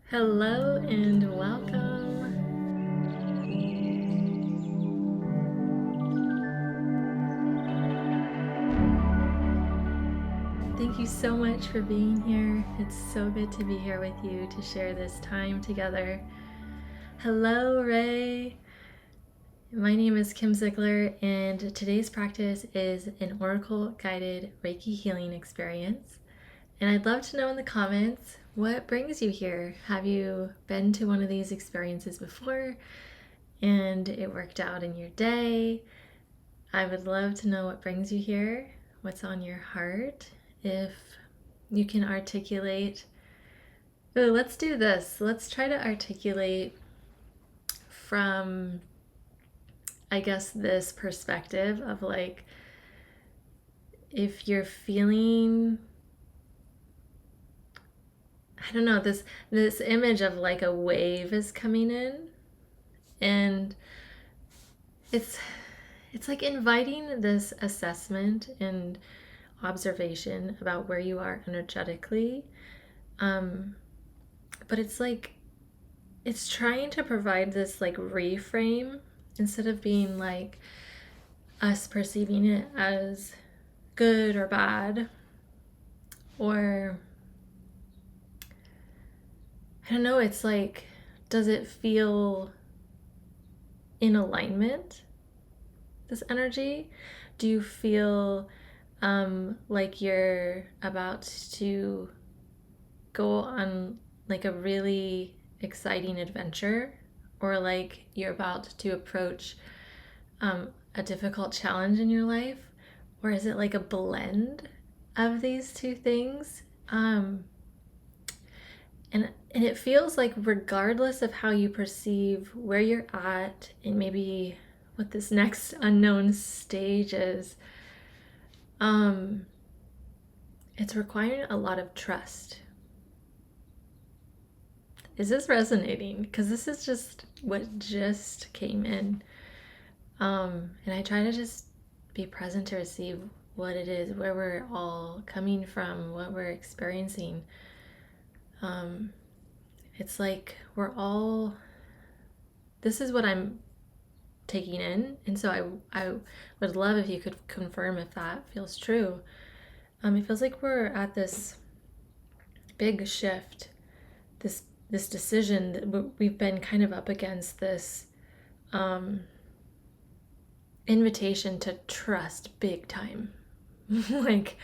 Hello and welcome. Thank you so much for being here. It's so good to be here with you to share this time together. Hello, Ray. My name is Kim Zeigler, and today's practice is an Oracle guided Reiki healing experience. And I'd love to know in the comments what brings you here. Have you been to one of these experiences before and it worked out in your day? I would love to know what brings you here, what's on your heart. If you can articulate, let's do this. Let's try to articulate from, I guess, this perspective of like, if you're feeling, I don't know, this image of like a wave is coming in, and it's like inviting this assessment and observation about where you are energetically. But it's like it's trying to provide this like reframe instead of being like us perceiving it as good or bad, or I don't know, it's like, does it feel in alignment, this energy? Do you feel like you're about to go on like a really exciting adventure, or like you're about to approach a difficult challenge in your life? Or is it like a blend of these two things? And it feels like regardless of how you perceive where you're at and maybe what this next unknown stage is, it's requiring a lot of trust. Is this resonating? Because this is just what just came in. And I try to just be present to receive what it is, where we're all coming from, what we're experiencing. It's like we're all, this is what I'm taking in. And so I would love if you could confirm if that feels true. It feels like we're at this big shift, this decision that we've been kind of up against, this invitation to trust big time. Like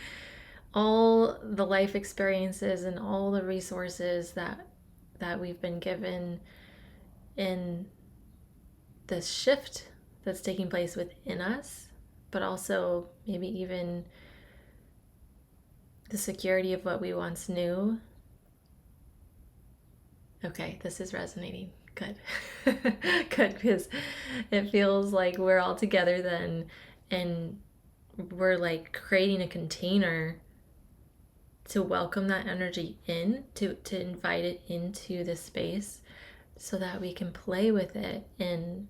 all the life experiences and all the resources that we've been given in this shift that's taking place within us, but also maybe even the security of what we once knew. Okay, this is resonating. Good. Good, because it feels like we're all together then, and we're like creating a container to welcome that energy in, to invite it into the space so that we can play with it and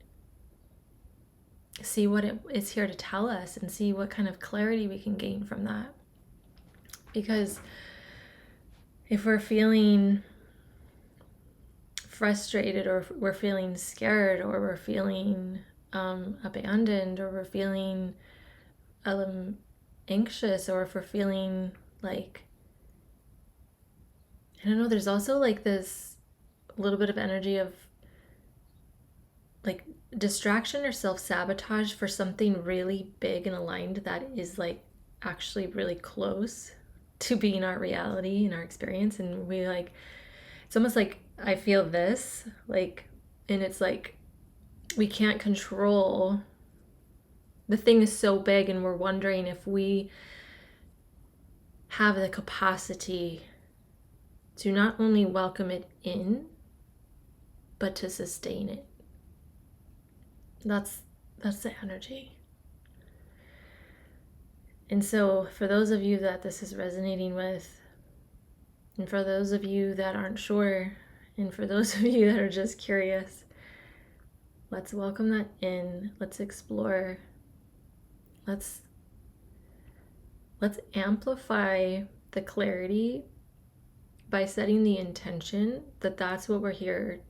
see what it is here to tell us and see what kind of clarity we can gain from that. Because if we're feeling frustrated, or we're feeling scared, or we're feeling abandoned, or we're feeling anxious, or if we're feeling like, I don't know, there's also like this little bit of energy of like distraction or self-sabotage for something really big and aligned that is like actually really close to being our reality and our experience. And we like, it's almost like I feel this like, and it's like we can't control, the thing is so big, and we're wondering if we have the capacity to not only welcome it in, but to sustain it. That's the energy. And so for those of you that this is resonating with, and for those of you that aren't sure, and for those of you that are just curious, let's welcome that in. Let's explore. Let's amplify the clarity by setting the intention that that's what we're here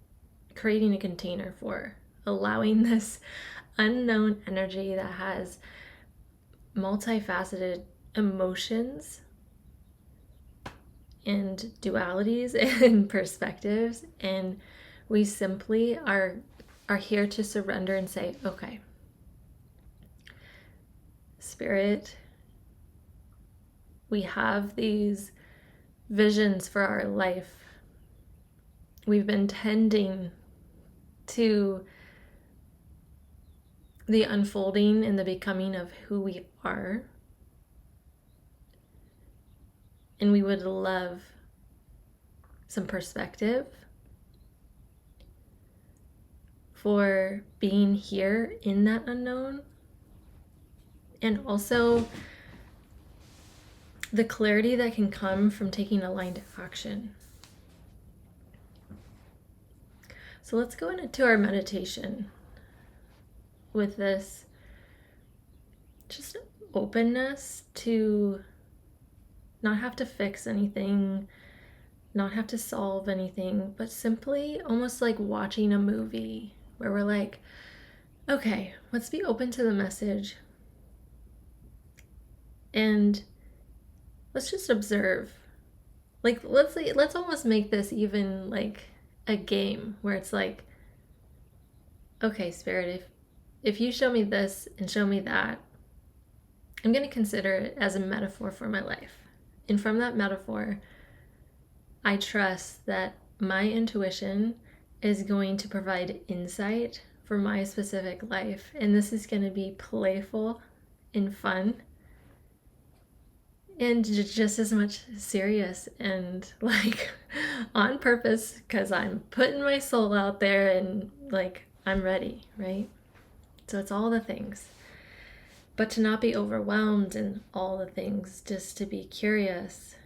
creating a container for, allowing this unknown energy that has multifaceted emotions and dualities and perspectives, and we simply are here to surrender and say, okay, Spirit, we have these visions for our life. We've been tending to the unfolding and the becoming of who we are. And we would love some perspective for being here in that unknown. And also the clarity that can come from taking aligned action. So let's go into our meditation with this just openness to not have to fix anything, not have to solve anything, but simply almost like watching a movie where we're like, okay, let's be open to the message and let's just observe. Like, let's almost make this even like a game where it's like, okay, Spirit, if you show me this and show me that, I'm going to consider it as a metaphor for my life. And from that metaphor, I trust that my intuition is going to provide insight for my specific life. And this is going to be playful and fun and just as much serious and like on purpose, because I'm putting my soul out there and like I'm ready, right? So it's all the things. But to not be overwhelmed in all the things, just to be curious.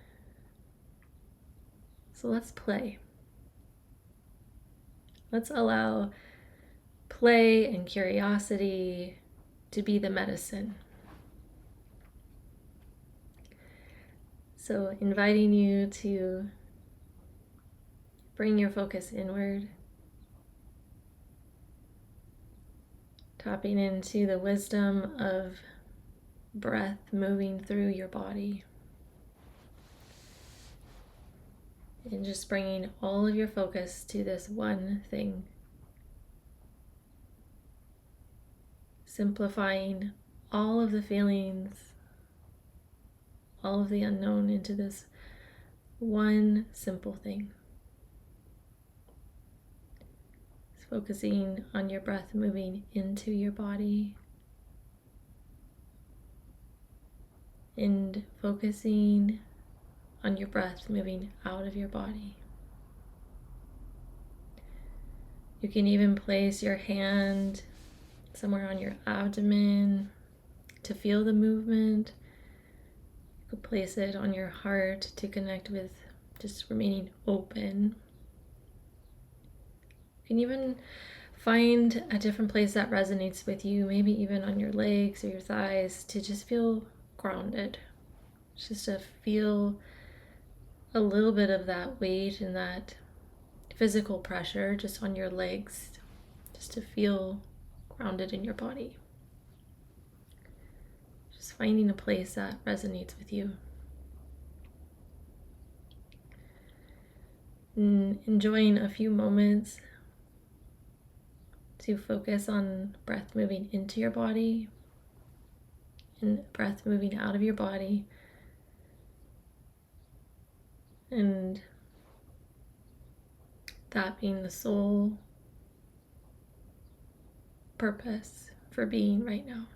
So let's play. Let's allow play and curiosity to be the medicine. So inviting you to bring your focus inward, tapping into the wisdom of breath moving through your body, and just bringing all of your focus to this one thing. Simplifying all of the feelings, all of the unknown into this one simple thing. Just focusing on your breath moving into your body and focusing on your breath moving out of your body. You can even place your hand somewhere on your abdomen to feel the movement. You could place it on your heart to connect with just remaining open. You can even find a different place that resonates with you, maybe even on your legs or your thighs, to just feel grounded. Just to feel a little bit of that weight and that physical pressure just on your legs, just to feel grounded in your body. Just finding a place that resonates with you. And enjoying a few moments to focus on breath moving into your body and breath moving out of your body. And that being the sole purpose for being right now.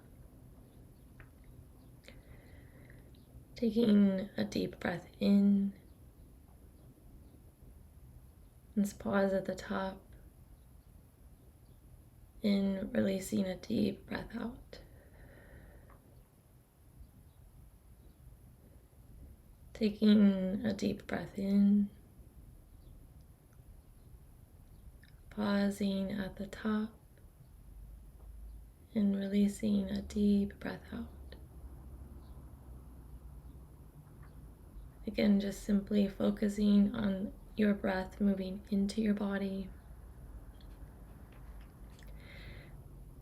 Taking a deep breath in. Let's pause at the top and releasing a deep breath out. Taking a deep breath in. Pausing at the top and releasing a deep breath out. Again, just simply focusing on your breath moving into your body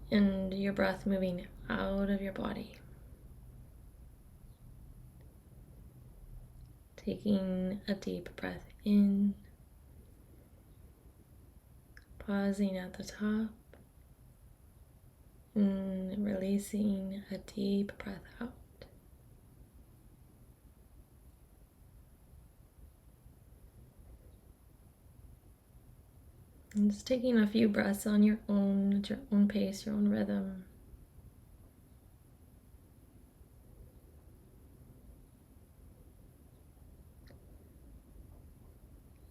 and your breath moving out of your body. Taking a deep breath in, pausing at the top, and releasing a deep breath out. And just taking a few breaths on your own, at your own pace, your own rhythm.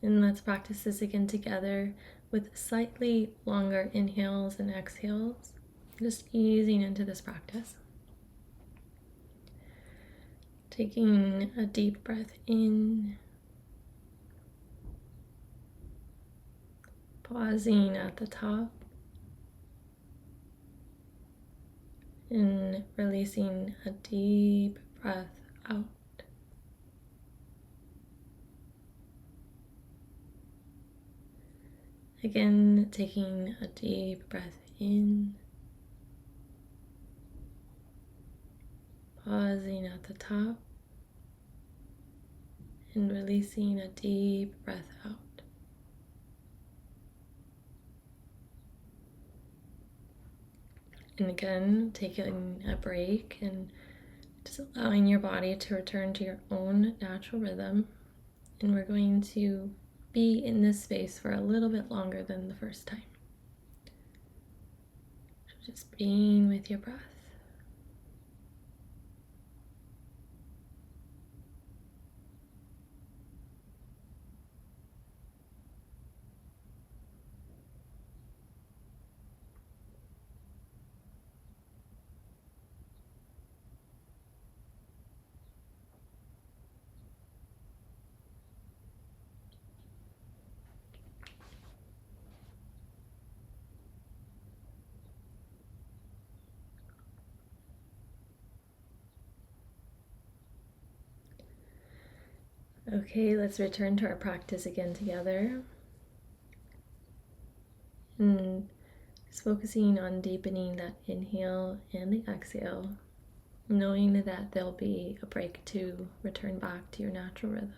And let's practice this again together with slightly longer inhales and exhales. Just easing into this practice. Taking a deep breath in, pausing at the top, and releasing a deep breath out. Again, taking a deep breath in, pausing at the top, and releasing a deep breath out. And again, taking a break and just allowing your body to return to your own natural rhythm. And we're going to be in this space for a little bit longer than the first time. So just being with your breath. Okay, let's return to our practice again together. And just focusing on deepening that inhale and the exhale, knowing that there'll be a break to return back to your natural rhythm.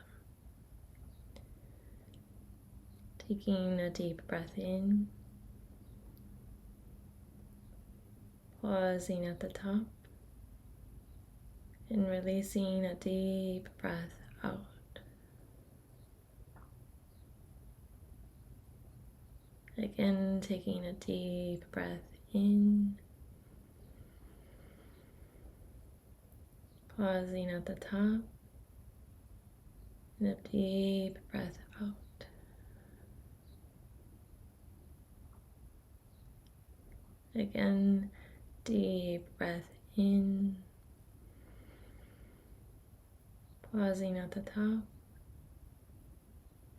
Taking a deep breath in, pausing at the top, and releasing a deep breath out. Again, taking a deep breath in, pausing at the top, and a deep breath out. Again, deep breath in, pausing at the top,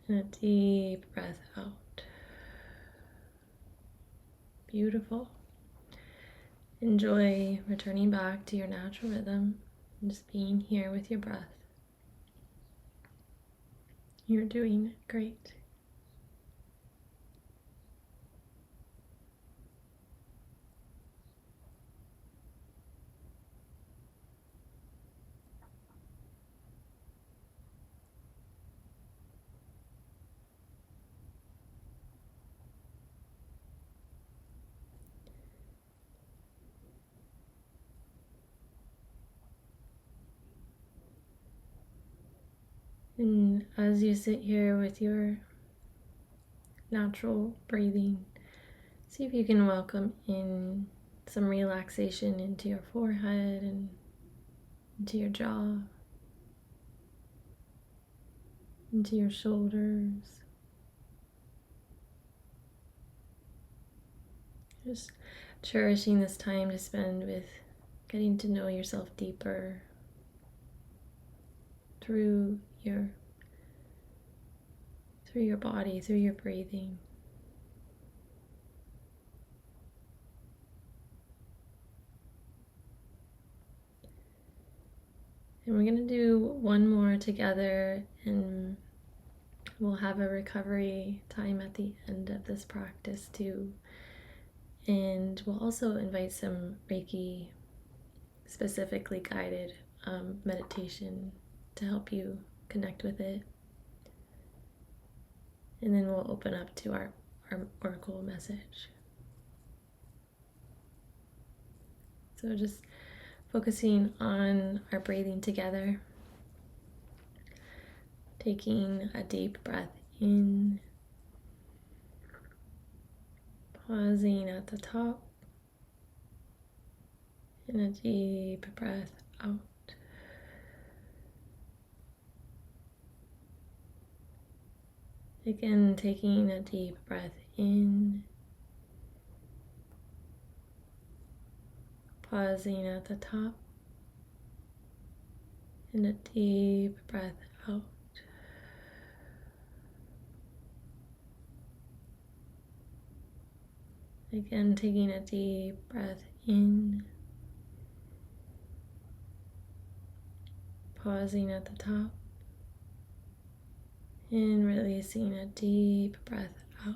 and a deep breath out. Beautiful. Enjoy returning back to your natural rhythm and just being here with your breath. You're doing great. And as you sit here with your natural breathing, see if you can welcome in some relaxation into your forehead and into your jaw, into your shoulders. Just cherishing this time to spend with getting to know yourself deeper through your body, through your breathing. And we're going to do one more together, and we'll have a recovery time at the end of this practice too. And we'll also invite some Reiki specifically guided meditation to help you connect with it. And then we'll open up to our oracle message. So just focusing on our breathing together. Taking a deep breath in. Pausing at the top. And a deep breath out. Again, taking a deep breath in. Pausing at the top. And a deep breath out. Again, taking a deep breath in. Pausing at the top. And releasing a deep breath out.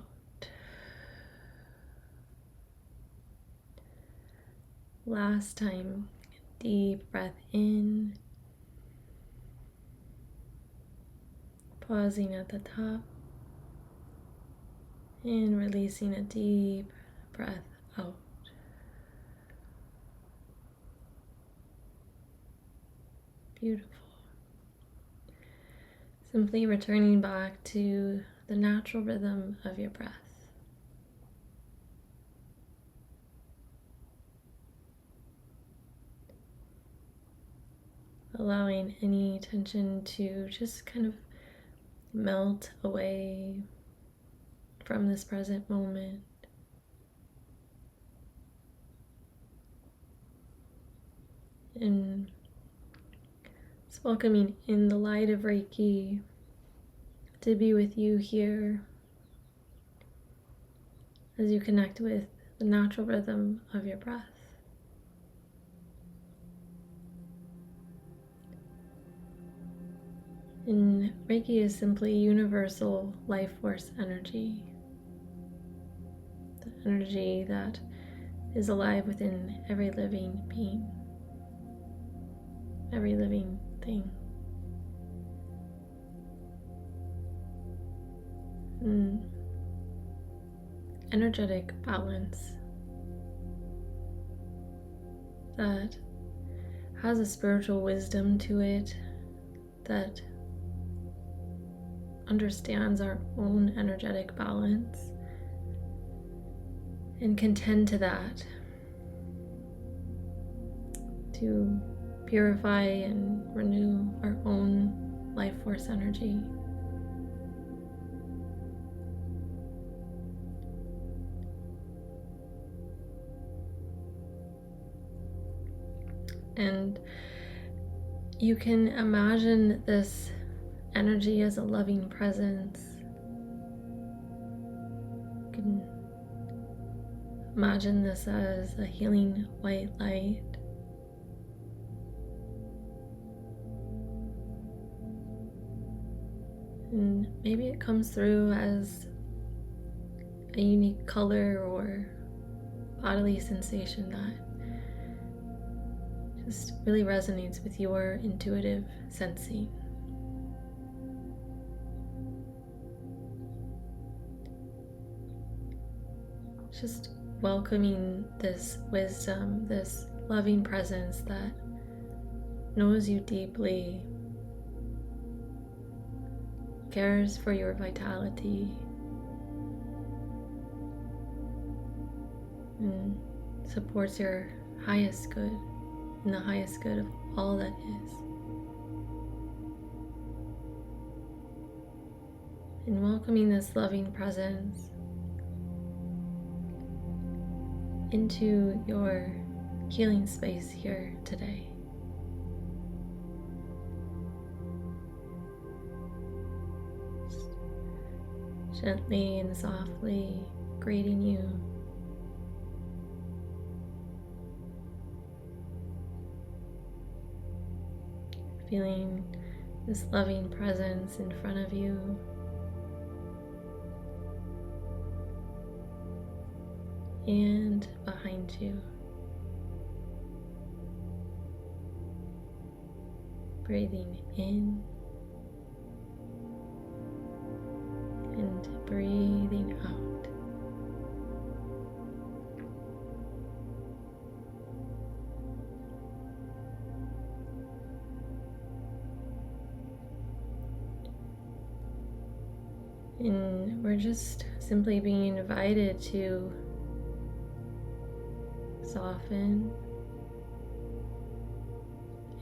Last time, deep breath in. Pausing at the top. And releasing a deep breath out. Beautiful. Simply returning back to the natural rhythm of your breath. Allowing any tension to just kind of melt away from this present moment. And it's welcoming in the light of Reiki to be with you here as you connect with the natural rhythm of your breath. And Reiki is simply universal life force energy. The energy that is alive within every living being, every living thing. And energetic balance that has a spiritual wisdom to it, that understands our own energetic balance and can tend to that to purify and renew our own life force energy. And you can imagine this energy as a loving presence. You can imagine this as a healing white light. And maybe it comes through as a unique color or bodily sensation that just really resonates with your intuitive sensing. Just welcoming this wisdom, this loving presence that knows you deeply, cares for your vitality, and supports your highest good and the highest good of all that is. And welcoming this loving presence into your healing space here today. Just gently and softly greeting you. feeling this loving presence in front of you. And behind you. Breathing in and breathing out. And we're just simply being invited to soften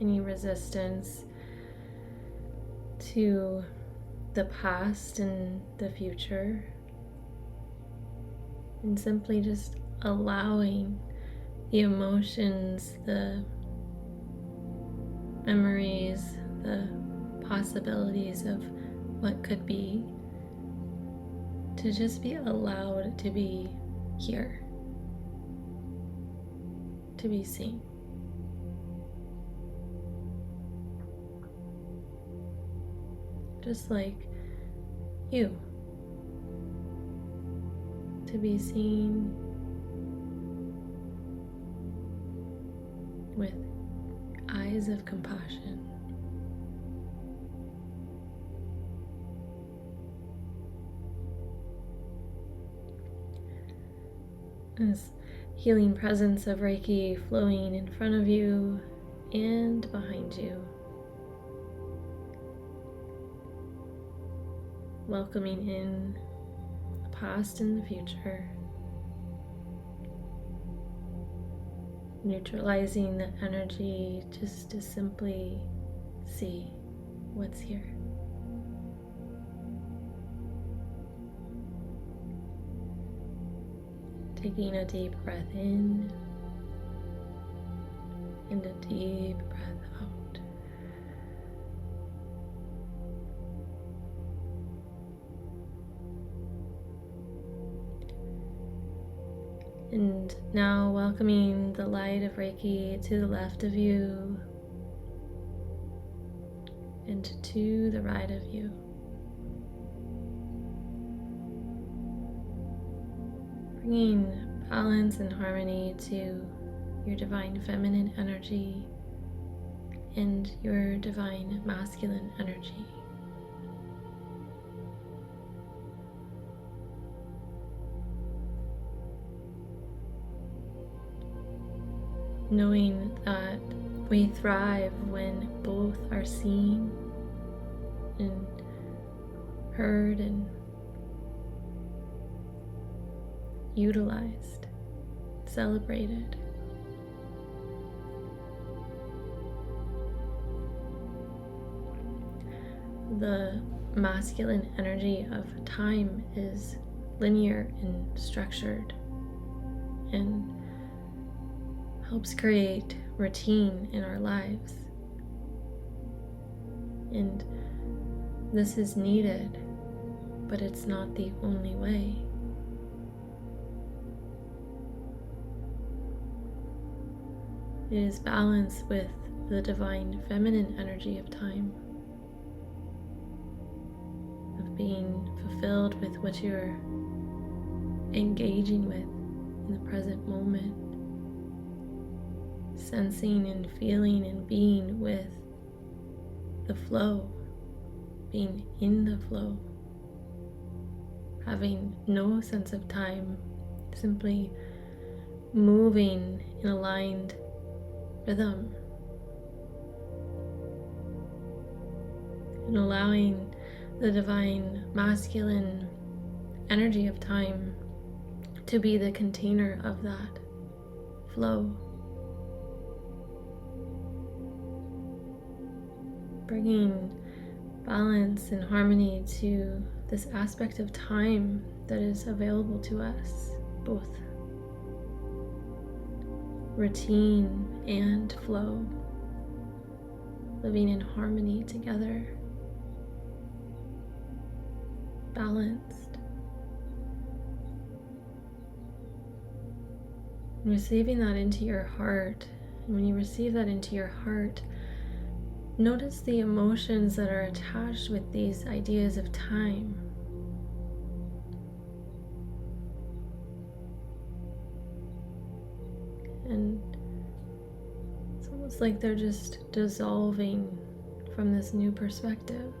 any resistance to the past and the future, and simply just allowing the emotions, the memories, the possibilities of what could be, to just be allowed to be here, to be seen. Just like you, to be seen with eyes of compassion. This healing presence of Reiki flowing in front of you and behind you. Welcoming in the past and the future. Neutralizing the energy just to simply see what's here. Taking a deep breath in and a deep breath out. And now welcoming the light of Reiki to the left of you and to the right of you. Bringing balance and harmony to your divine feminine energy and your divine masculine energy. Knowing that we thrive when both are seen and heard and utilized, celebrated. The masculine energy of time is linear and structured and helps create routine in our lives. And this is needed, but it's not the only way. It is balance with the divine feminine energy of time, of being fulfilled with what you're engaging with in the present moment, sensing and feeling and being with the flow, being in the flow, having no sense of time, simply moving in aligned rhythm, and allowing the divine masculine energy of time to be the container of that flow. Bringing balance and harmony to this aspect of time that is available to us, both routine and flow, living in harmony together, balanced. Receiving that into your heart, and when you receive that into your heart, Notice the emotions that are attached with these ideas of time. And it's almost like they're just dissolving from this new perspective.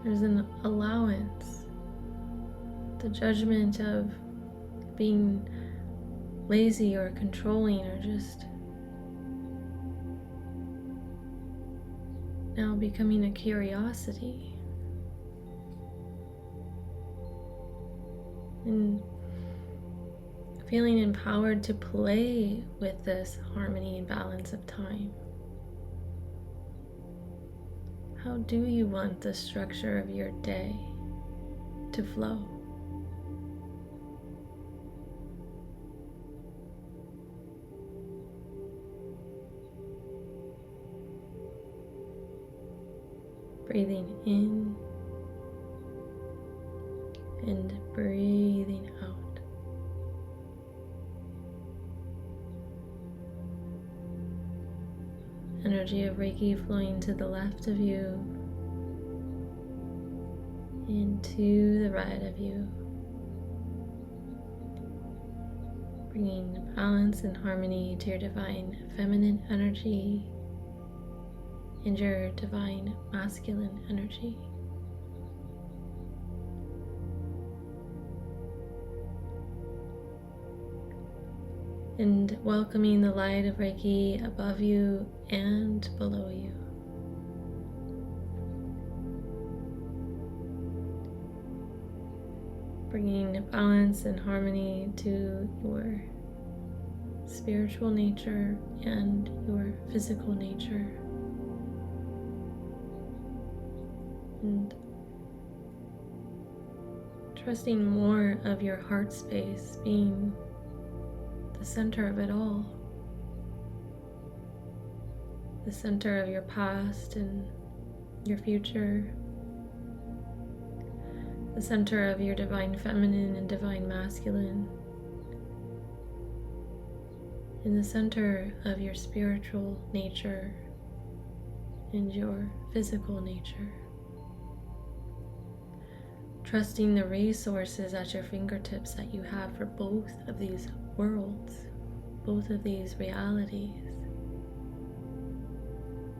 There's an allowance. The judgment of being lazy or controlling or just now becoming a curiosity. And feeling empowered to play with this harmony and balance of time. How do you want the structure of your day to flow? Breathing in and breathing out. Energy of Reiki flowing to the left of you and to the right of you. Bringing balance and harmony to your divine feminine energy and your divine masculine energy. And welcoming the light of Reiki above you and below you. Bringing balance and harmony to your spiritual nature and your physical nature. And trusting more of your heart space being the center of it all. The center of your past and your future. The center of your divine feminine and divine masculine. In the center of your spiritual nature and your physical nature. Trusting the resources at your fingertips that you have for both of these worlds, both of these realities.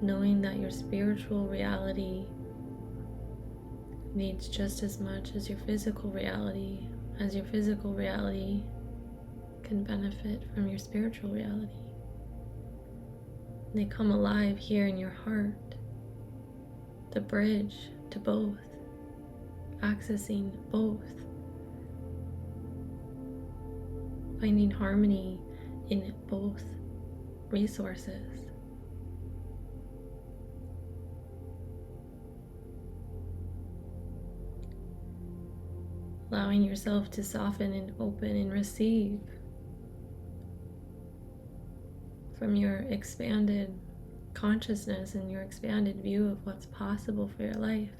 Knowing that your spiritual reality needs just as much as your physical reality, as your physical reality can benefit from your spiritual reality. They come alive here in your heart, the bridge to both, accessing both, finding harmony in both resources. Allowing yourself to soften and open and receive from your expanded consciousness and your expanded view of what's possible for your life.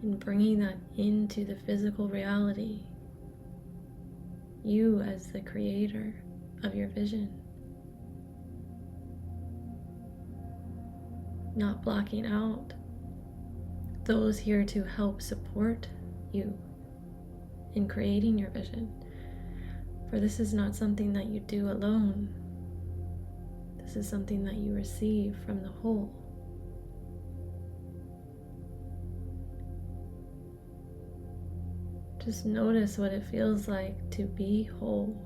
And bringing that into the physical reality. You as the creator of your vision. Not blocking out those here to help support you in creating your vision. For this is not something that you do alone. This is something that you receive from the whole. Just notice what it feels like to be whole,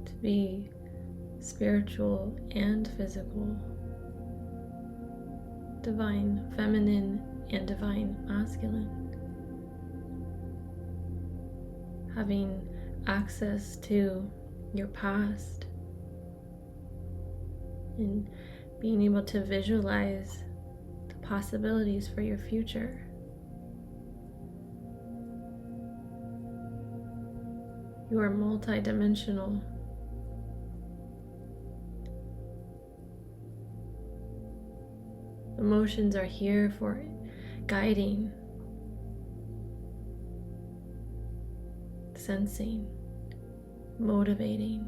to be spiritual and physical, divine feminine and divine masculine, having access to your past and being able to visualize the possibilities for your future. You are multidimensional. Emotions are here for guiding, sensing, motivating,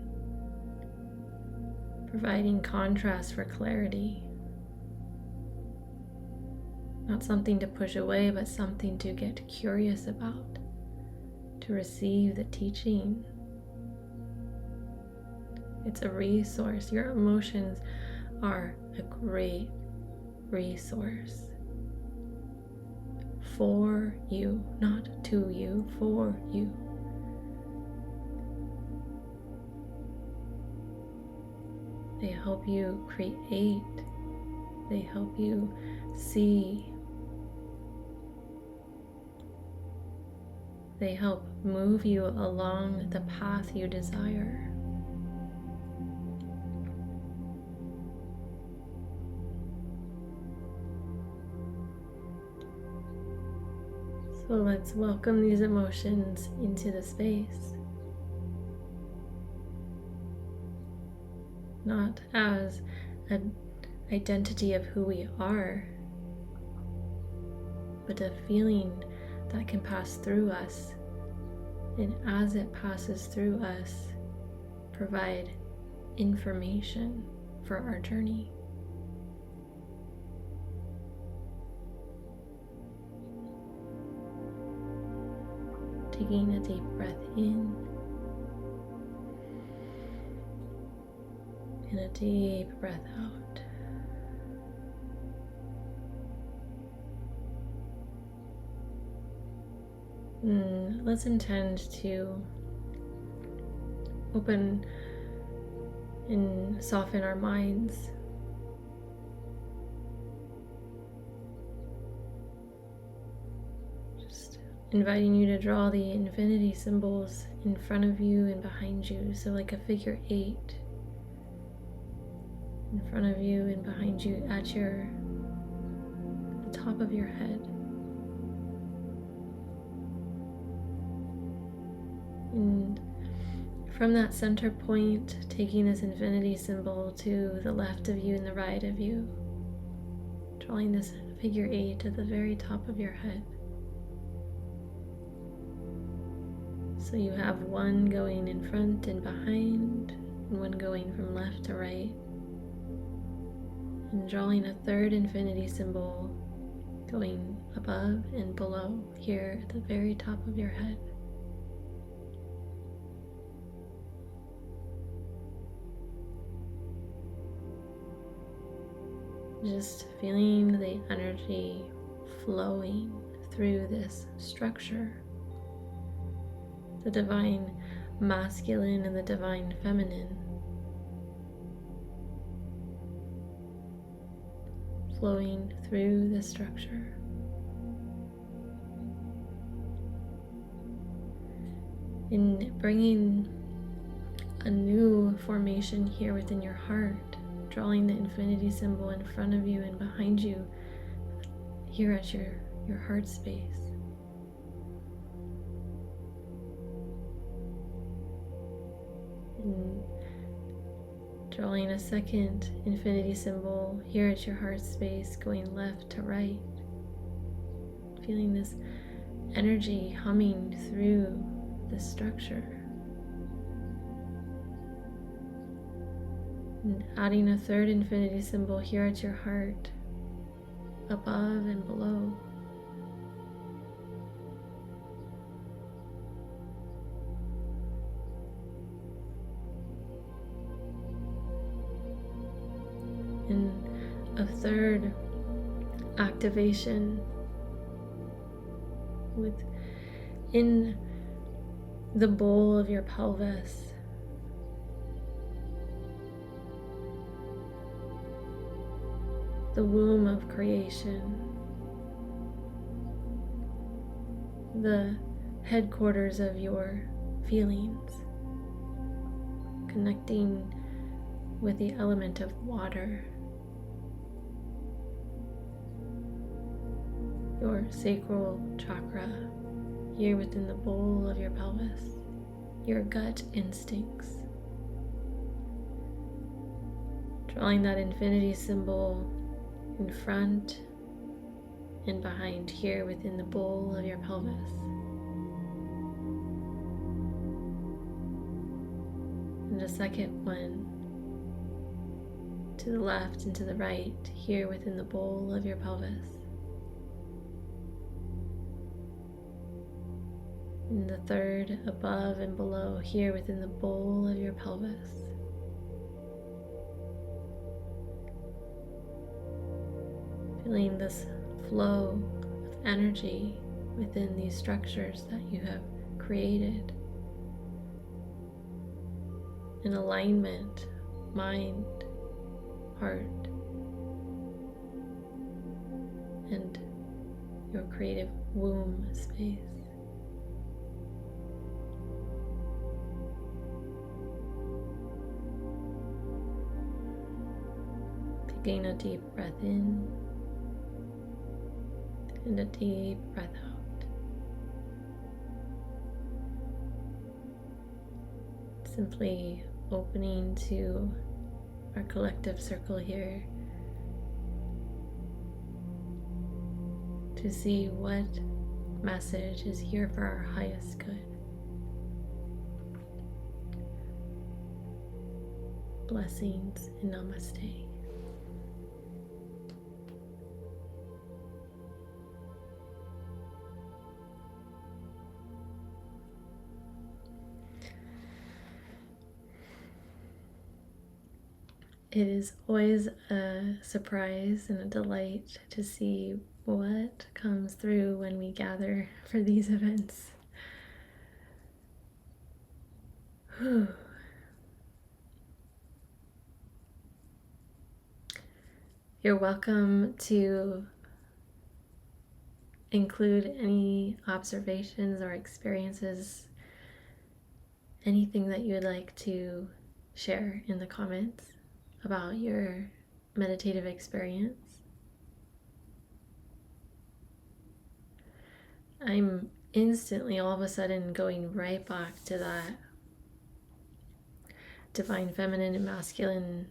providing contrast for clarity. Not something to push away, but something to get curious about, to receive the teaching. It's a resource. Your emotions are a great resource for you, not to you, for you. They help you create. They help you see. They help move you along the path you desire. So let's welcome these emotions into the space. Not as an identity of who we are, but a feeling that can pass through us, and as it passes through us, provide information for our journey. Taking a deep breath in and a deep breath out. Let's intend to open and soften our minds. Just inviting you to draw the infinity symbols in front of you and behind you, so like a figure 8 in front of you and behind you at the top of your head. And from that center point, taking this infinity symbol to the left of you and the right of you, drawing this figure 8 at the very top of your head. So you have one going in front and behind, and one going from left to right. And drawing a third infinity symbol going above and below here at the very top of your head. Just feeling the energy flowing through this structure. The divine masculine and the divine feminine. Flowing through the structure. In bringing a new formation here within your heart. Drawing the infinity symbol in front of you and behind you here at your heart space. And drawing a second infinity symbol here at your heart space going left to right. Feeling this energy humming through the structure. And adding a third infinity symbol here at your heart, above and below. And a third activation within the bowl of your pelvis. The womb of creation, the headquarters of your feelings, connecting with the element of water, your sacral chakra here within the bowl of your pelvis, your gut instincts. Drawing that infinity symbol in front and behind here within the bowl of your pelvis. And a second one to the left and to the right, here within the bowl of your pelvis. And the third above and below, here within the bowl of your pelvis. Feeling this flow of energy within these structures that you have created. In alignment, mind, heart, and your creative womb space. Taking a deep breath in and a deep breath out. Simply opening to our collective circle here to see what message is here for our highest good. Blessings and namaste. It is always a surprise and a delight to see what comes through when we gather for these events. Whew. You're welcome to include any observations or experiences, anything that you would like to share in the comments about your meditative experience. I'm instantly all of a sudden going right back to that divine feminine and masculine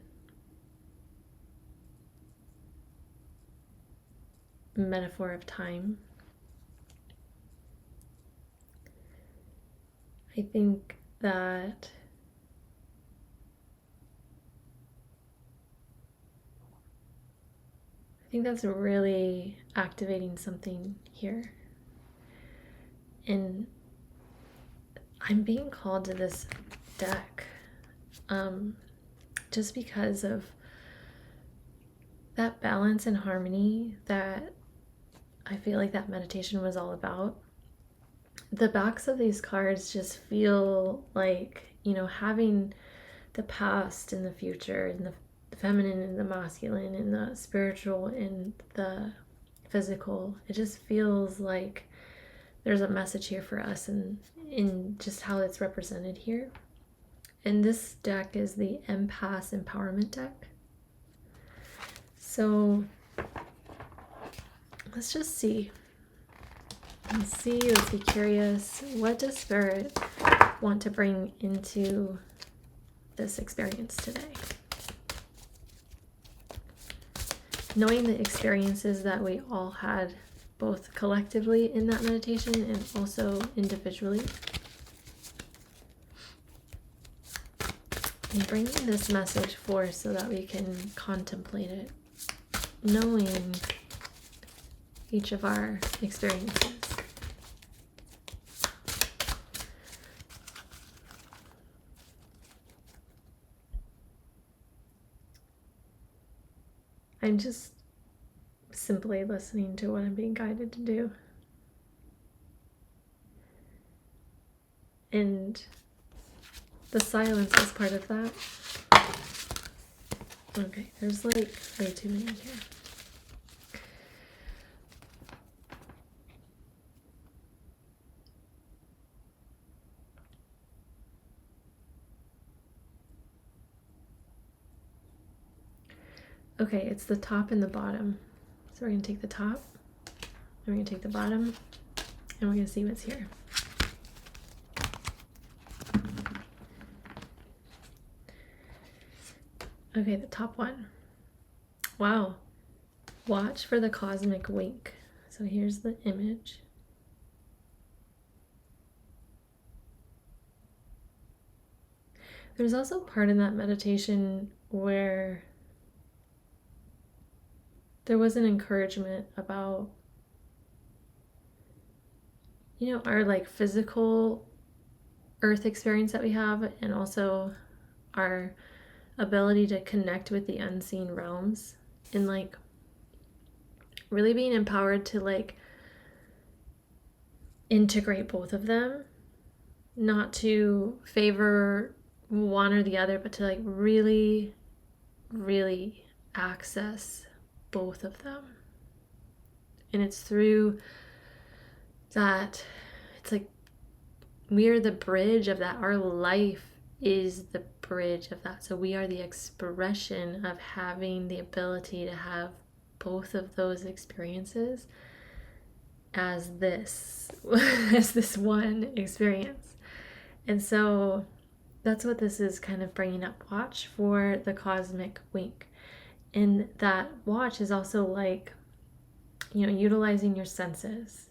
metaphor of time. I think that's really activating something here. And I'm being called to this deck just because of that balance and harmony that I feel like that meditation was all about. The backs of these cards just feel like, having the past and the future and the feminine and the masculine and the spiritual and the physical. It just feels like there's a message here for us and in just how it's represented here. And this deck is the Empath Empowerment deck. So let's just see. Let's be curious. What does Spirit want to bring into this experience today? Knowing the experiences that we all had, both collectively in that meditation and also individually. And bringing this message forth so that we can contemplate it, knowing each of our experiences. I'm just simply listening to what I'm being guided to do. And the silence is part of that. Okay, there's like way too many here. Okay, it's the top and the bottom. So we're going to take the top, and we're going to take the bottom, and we're going to see what's here. Okay, the top one. Wow. Watch for the cosmic wink. So here's the image. There's also part in that meditation where there was an encouragement about, our like physical earth experience that we have, and also our ability to connect with the unseen realms, and like really being empowered to like integrate both of them, not to favor one or the other, but to like really, really access both of them. And it's through that, it's like we are the bridge of that. Our life is the bridge of that. So we are the expression of having the ability to have both of those experiences as this as this one experience. And so that's what this is kind of bringing up. Watch for the cosmic wink. And that watch is also like, utilizing your senses.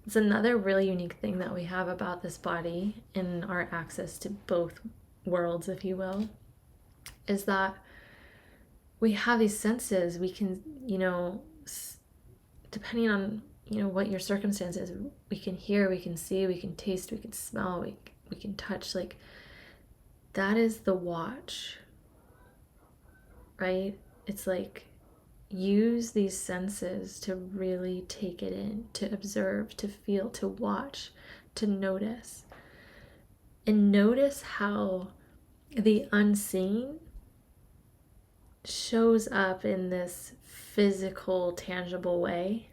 It's another really unique thing that we have about this body and our access to both worlds, if you will, is that we have these senses. We can, depending on, what your circumstance is, we can hear, we can see, we can taste, we can smell, we can touch. Like, that is the watch, right? It's like, use these senses to really take it in, to observe, to feel, to watch, to notice. And notice how the unseen shows up in this physical, tangible way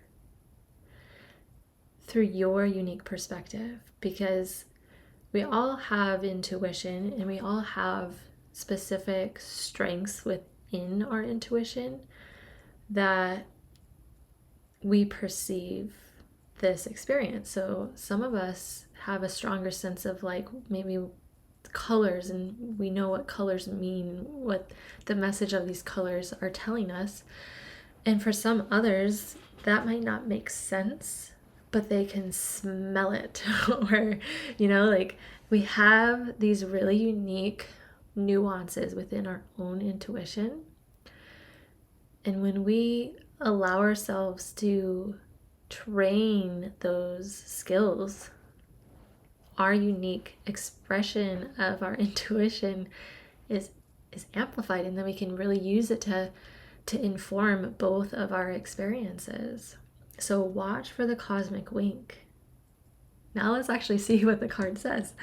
through your unique perspective, because we all have intuition and we all have specific strengths within our intuition that we perceive this experience. So some of us have a stronger sense of like maybe colors, and we know what colors mean, what the message of these colors are telling us. And for some others, that might not make sense, but they can smell it. Or, like we have these really unique nuances within our own intuition. And when we allow ourselves to train those skills, our unique expression of our intuition is amplified, and then we can really use it to inform both of our experiences. So watch for the cosmic wink. Now let's actually see what the card says.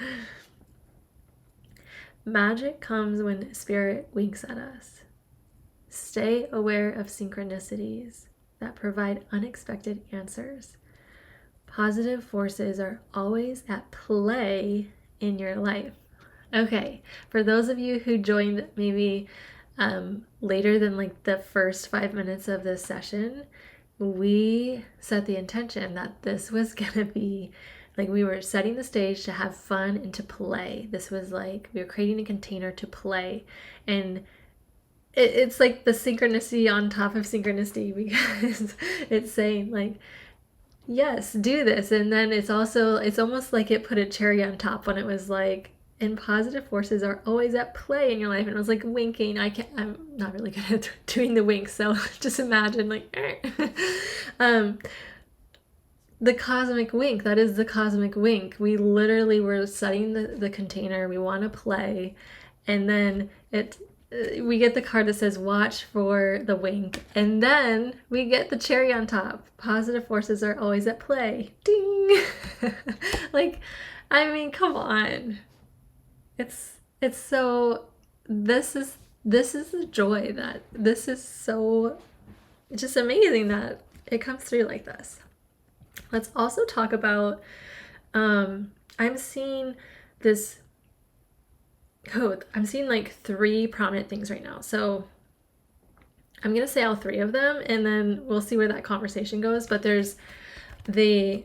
Magic comes when spirit winks at us. Stay aware of synchronicities that provide unexpected answers. Positive forces are always at play in your life. Okay, for those of you who joined maybe later than like the first 5 minutes of this session, we set the intention that this was gonna be like, we were setting the stage to have fun and to play. This was like we were creating a container to play, and it's like the synchronicity on top of synchronicity, because it's saying like, yes, do this. And then it's almost like it put a cherry on top when it was like, and positive forces are always at play in your life. And it was like winking. I'm not really good at doing the wink, so just imagine like the cosmic wink. That is the cosmic wink. We literally were setting the container. We want to play, and then we get the card that says watch for the wink, and then we get the cherry on top. Positive forces are always at play. Ding. Like, I mean, come on. It's so, this is the joy, that this is so just amazing that it comes through like this. Let's also talk about I'm seeing this code. I'm seeing like 3 prominent things right now. So I'm going to say all 3 of them, and then we'll see where that conversation goes. But there's the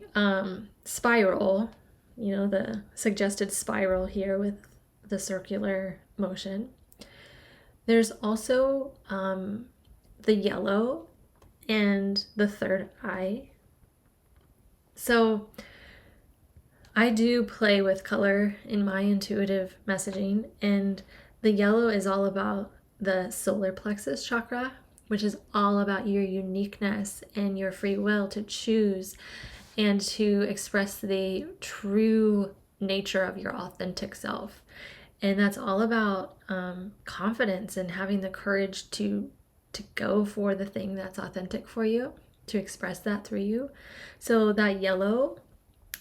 spiral, the suggested spiral here with the circular motion. There's also the yellow and the third eye. So I do play with color in my intuitive messaging, and the yellow is all about the solar plexus chakra, which is all about your uniqueness and your free will to choose and to express the true nature of your authentic self. And that's all about confidence and having the courage to go for the thing that's authentic for you, to express that through you. So that yellow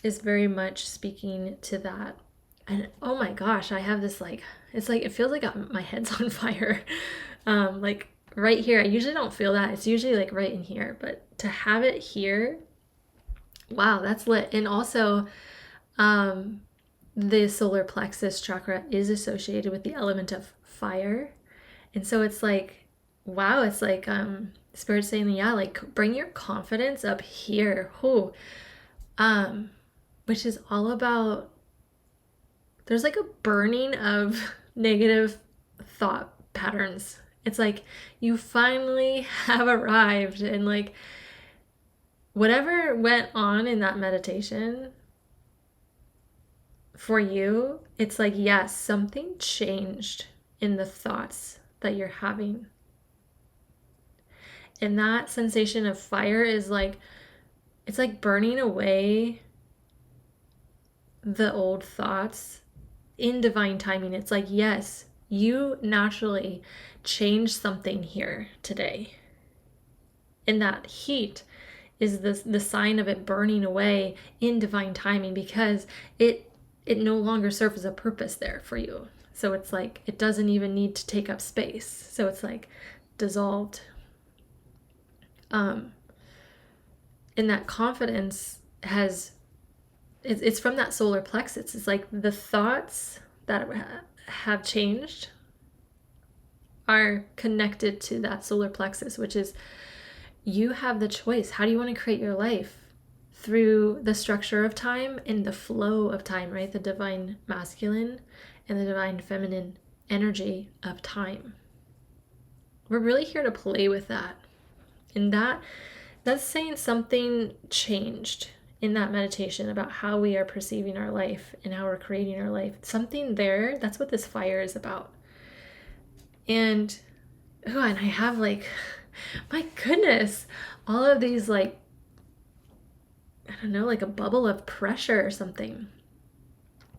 is very much speaking to that. And oh my gosh, I have this like, it's like, it feels like my head's on fire. Like right here, I usually don't feel that. It's usually like right in here, but to have it here, wow, that's lit. And also, the solar plexus chakra is associated with the element of fire. And so it's like, wow, it's like Spirit saying, yeah, like bring your confidence up here. Whoo. Which is all about, there's like a burning of negative thought patterns. It's like you finally have arrived, and like whatever went on in that meditation for you, it's like, yes, something changed in the thoughts that you're having. And that sensation of fire is like, it's like burning away the old thoughts in divine timing. It's like, yes, you naturally changed something here today. And that heat is the sign of it burning away in divine timing, because it no longer serves a purpose there for you. So it's like, it doesn't even need to take up space. So it's like dissolved. And that confidence it's from that solar plexus. It's like the thoughts that have changed are connected to that solar plexus, which is, you have the choice. How do you want to create your life? Through the structure of time and the flow of time, right? The divine masculine and the divine feminine energy of time. We're really here to play with that. And that's saying something changed in that meditation about how we are perceiving our life and how we're creating our life. Something there, that's what this fire is about. And I have like, my goodness, all of these like, I don't know, like a bubble of pressure or something.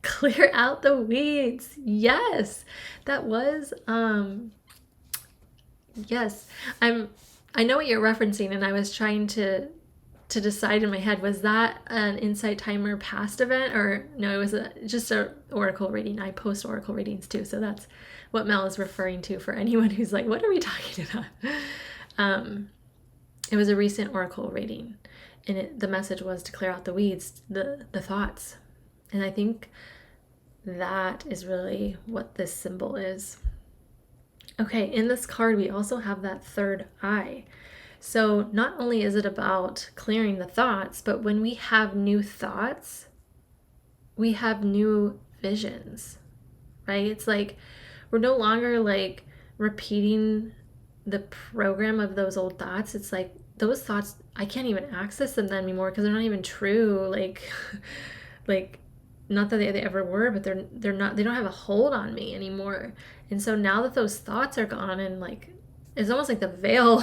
Clear out the weeds. Yes, that was, yes. I know what you're referencing, and I was trying to decide in my head, was that an Insight Timer past event, or no, it was just an oracle reading. I post oracle readings too, so that's what Mel is referring to for anyone who's like, what are we talking about? It was a recent oracle reading, and the message was to clear out the weeds, the thoughts. And I think that is really what this symbol is. Okay, in this card, we also have that third eye. So not only is it about clearing the thoughts, but when we have new thoughts, we have new visions, right? It's like we're no longer like repeating the program of those old thoughts. It's like those thoughts, I can't even access them anymore because they're not even true. Like not that they ever were, but they're not, they don't have a hold on me anymore. And so now that those thoughts are gone, and like it's almost like the veil,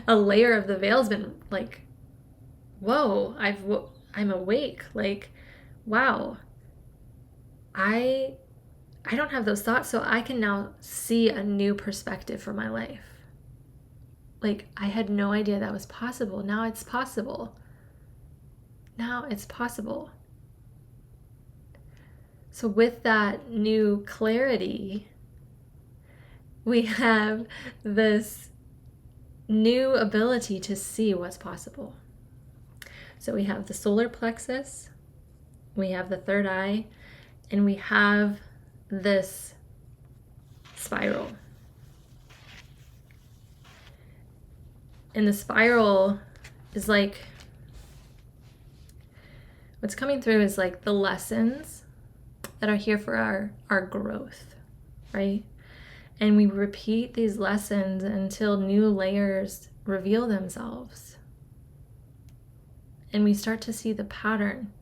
a layer of the veil has been like, whoa, I'm awake. Like, wow, I don't have those thoughts, so I can now see a new perspective for my life. Like, I had no idea that was possible. Now it's possible. Now it's possible. So with that new clarity, we have this new ability to see what's possible. So we have the solar plexus, we have the third eye, and we have this spiral. And the spiral is like, what's coming through is like the lessons that are here for our growth, right? And we repeat these lessons until new layers reveal themselves. And we start to see the pattern.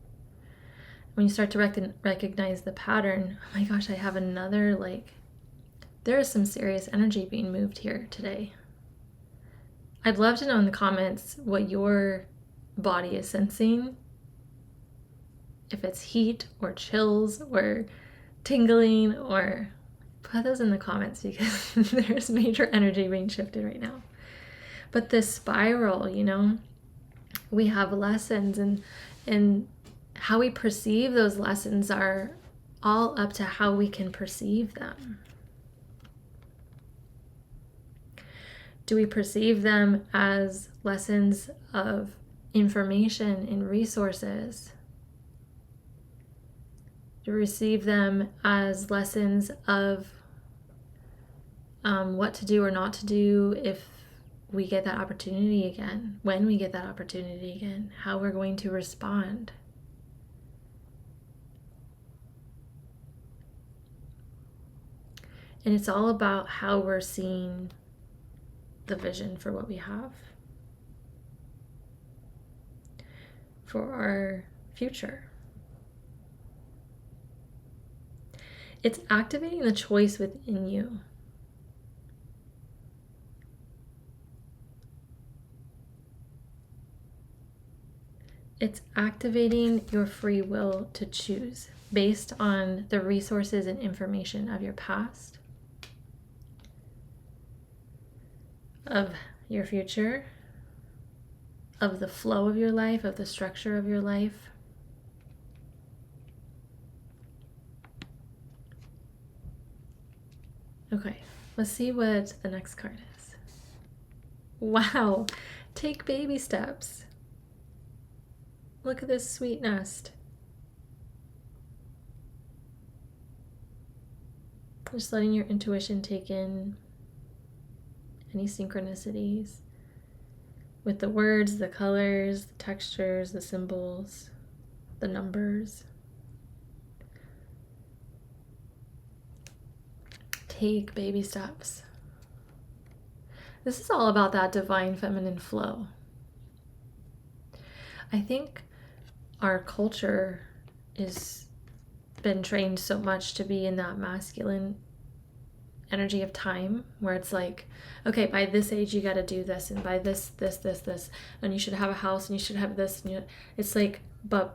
when you start to recognize the pattern, oh my gosh, I have another, like, there is some serious energy being moved here today. I'd love to know in the comments what your body is sensing. If it's heat or chills or tingling, or put those in the comments, because there's major energy being shifted right now. But this spiral, you know, we have lessons, and how we perceive those lessons are all up to how we can perceive them. Do we perceive them as lessons of information and resources? Do we receive them as lessons of what to do or not to do if we get that opportunity again, when we get that opportunity again, how we're going to respond? And it's all about how we're seeing the vision for what we have, for our future. It's activating the choice within you. It's activating your free will to choose based on the resources and information of your past, of your future, of the flow of your life, of the structure of your life. Okay, let's see what the next card is. Wow, take baby steps. Look at this sweet nest. Just letting your intuition take in any synchronicities with the words, the colors, the textures, the symbols, the numbers. Take baby steps. This is all about that divine feminine flow. I think our culture is been trained so much to be in that masculine energy of time, where it's like, okay, by this age you got to do this, and by this, and you should have a house, and you should have this, and it's like, but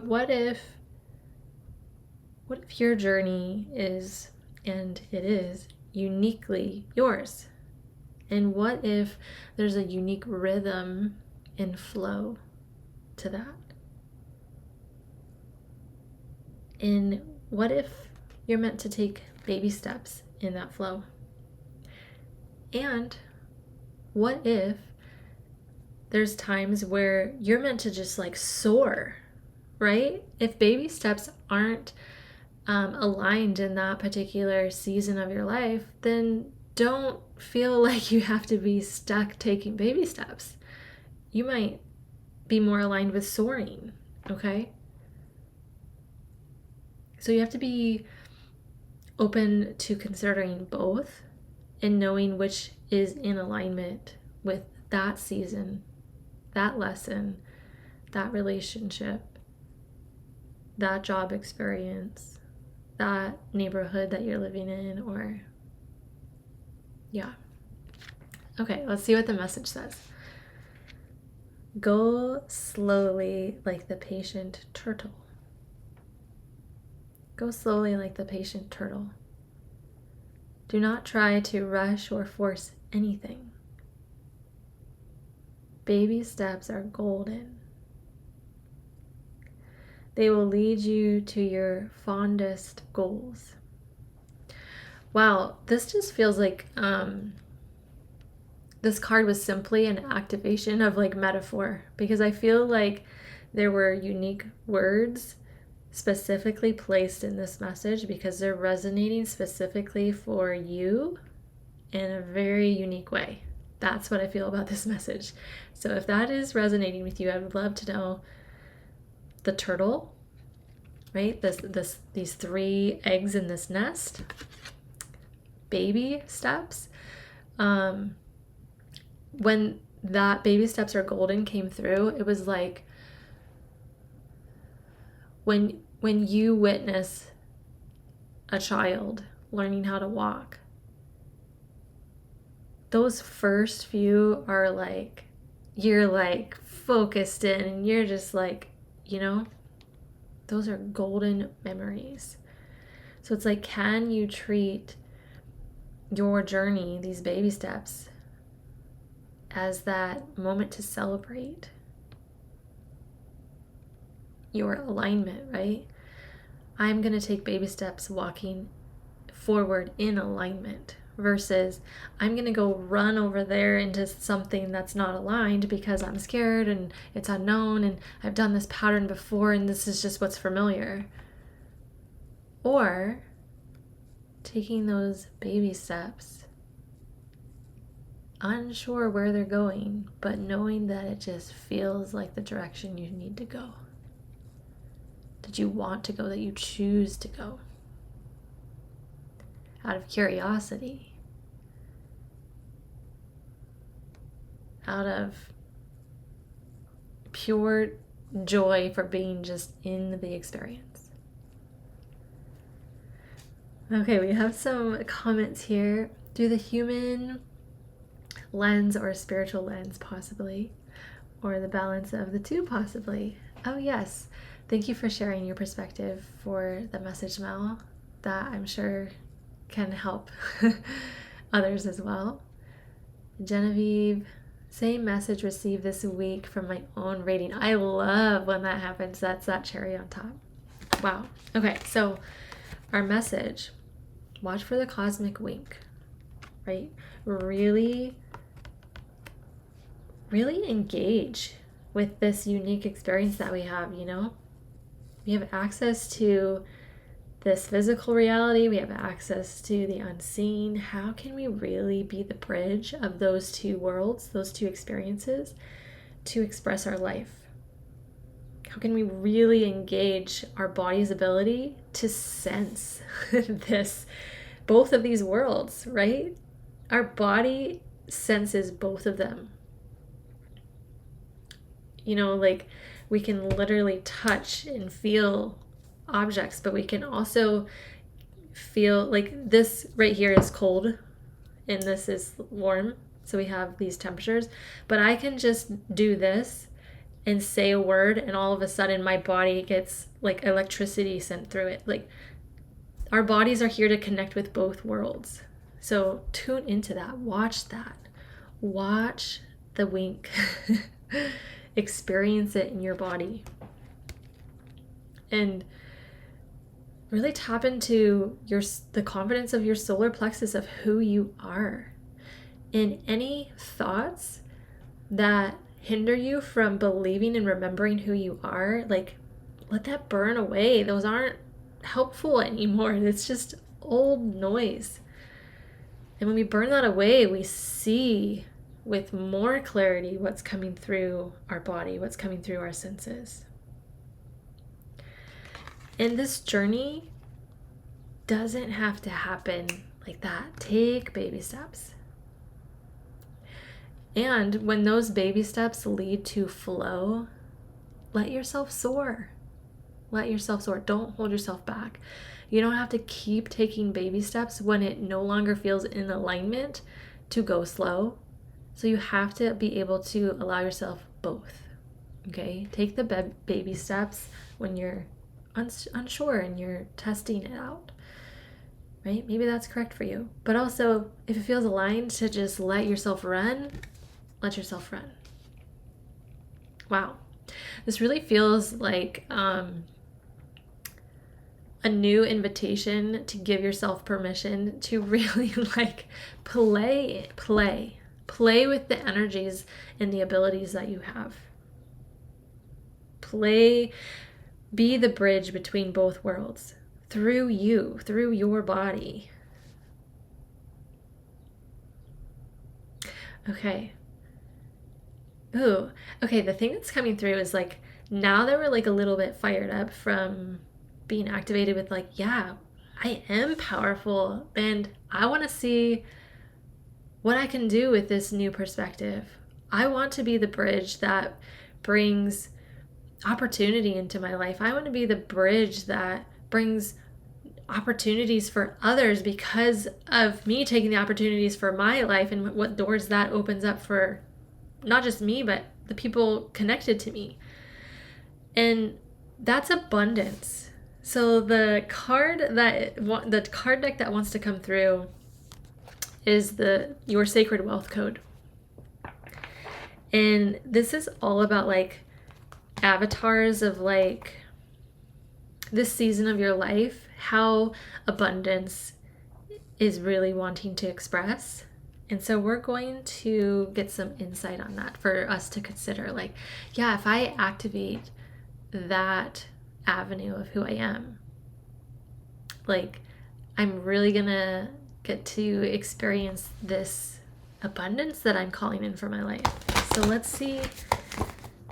what if your journey is, and it is, uniquely yours? And what if there's a unique rhythm and flow to that? And what if you're meant to take baby steps in that flow? And what if there's times where you're meant to just like soar, right? If baby steps aren't aligned in that particular season of your life, then don't feel like you have to be stuck taking baby steps. You might be more aligned with soaring, okay? So you have to be open to considering both and knowing which is in alignment with that season, that lesson, that relationship, that job experience, that neighborhood that you're living in, or yeah. Okay, let's see what the message says. Go slowly like the patient turtle. Go slowly like the patient turtle. Do not try to rush or force anything. Baby steps are golden. They will lead you to your fondest goals. Wow, this just feels like this card was simply an activation of like metaphor, because I feel like there were unique words specifically placed in this message because they're resonating specifically for you in a very unique way. That's what I feel about this message. So if that is resonating with you, I would love to know. The turtle, right? These 3 eggs in this nest. Baby steps. When that baby steps are golden came through, it was like, when you witness a child learning how to walk, those first few are like, you're like focused in and you're just like, those are golden memories. So it's like, can you treat your journey, these baby steps, as that moment to celebrate your alignment, right? I'm going to take baby steps walking forward in alignment versus I'm going to go run over there into something that's not aligned because I'm scared and it's unknown and I've done this pattern before and this is just what's familiar. Or taking those baby steps, unsure where they're going, but knowing that it just feels like the direction you need to go, that you want to go, that you choose to go out of curiosity, out of pure joy for being just in the experience. Okay, we have some comments here. Through the human lens or spiritual lens, possibly, or the balance of the two, possibly. Oh, yes. Thank you for sharing your perspective for the message, Mel. That I'm sure can help others as well. Genevieve, same message received this week from my own reading. I love when that happens. That's that cherry on top. Wow. Okay, so our message, watch for the cosmic wink, right? Really engage with this unique experience that we have, We have access to this physical reality. We have access to the unseen. How can we really be the bridge of those two worlds, those two experiences, to express our life? How can we really engage our body's ability to sense both of these worlds, right? Our body senses both of them. Like we can literally touch and feel objects, but we can also feel like this right here is cold and this is warm. So we have these temperatures, but I can just do this and say a word and all of a sudden my body gets like electricity sent through it. Like our bodies are here to connect with both worlds. So tune into that. Watch the wink. Experience it in your body. And really tap into the confidence of your solar plexus of who you are. And any thoughts that hinder you from believing and remembering who you are, like let that burn away. Those aren't helpful anymore. It's just old noise. And when we burn that away, we see with more clarity what's coming through our body, what's coming through our senses. And this journey doesn't have to happen like that. Take baby steps. And when those baby steps lead to flow, let yourself soar. Let yourself soar. Don't hold yourself back. You don't have to keep taking baby steps when it no longer feels in alignment to go slow. So you have to be able to allow yourself both. Okay? Take the baby steps when you're unsure and you're testing it out. Right? Maybe that's correct for you. But also, if it feels aligned to just let yourself run, let yourself run. Wow. This really feels like a new invitation to give yourself permission to really like play with the energies and the abilities that you have. Be the bridge between both worlds through you, through your body. Okay. Ooh, okay, the thing that's coming through is like, now that we're like a little bit fired up from being activated with like, yeah, I am powerful and I want to see what I can do with this new perspective. I want to be the bridge that brings opportunity into my life. I want to be the bridge that brings opportunities for others because of me taking the opportunities for my life, and what doors that opens up for not just me, but the people connected to me. And that's abundance. So the card deck that wants to come through is your sacred wealth code. And this is all about like avatars of like this season of your life, how abundance is really wanting to express. And so we're going to get some insight on that for us to consider. Like, yeah, if I activate that avenue of who I am, like, I'm really gonna get to experience this abundance that I'm calling in for my life. So let's see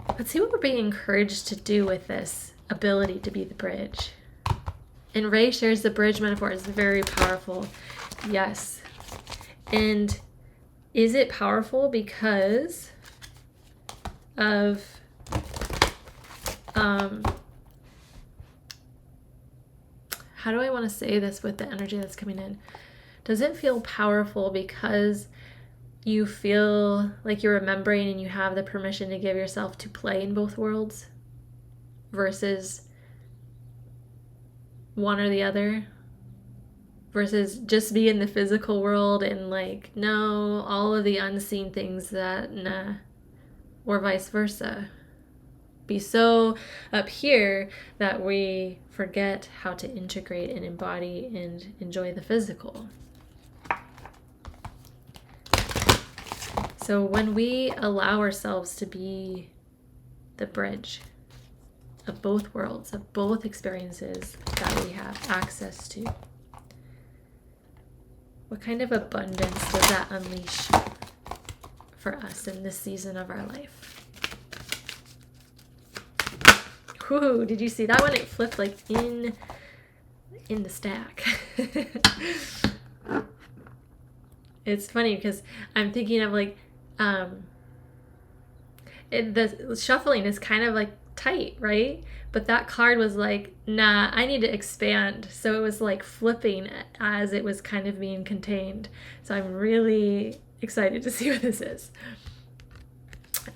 what we're being encouraged to do with this ability to be the bridge. And Ray shares the bridge metaphor is very powerful. Yes. And is it powerful because of how do I want to say this with the energy that's coming in? Does it feel powerful because you feel like you're remembering and you have the permission to give yourself to play in both worlds versus one or the other, versus just be in the physical world and like, no, all of the unseen things that, nah, or vice versa? Be so up here that we forget how to integrate and embody and enjoy the physical. So when we allow ourselves to be the bridge of both worlds, of both experiences that we have access to, what kind of abundance does that unleash for us in this season of our life? Whoo, did you see that one? It flipped like in the stack. It's funny because I'm thinking of like, the shuffling is kind of like tight, right? But that card was like, nah, I need to expand. So it was like flipping as it was kind of being contained. So I'm really excited to see what this is.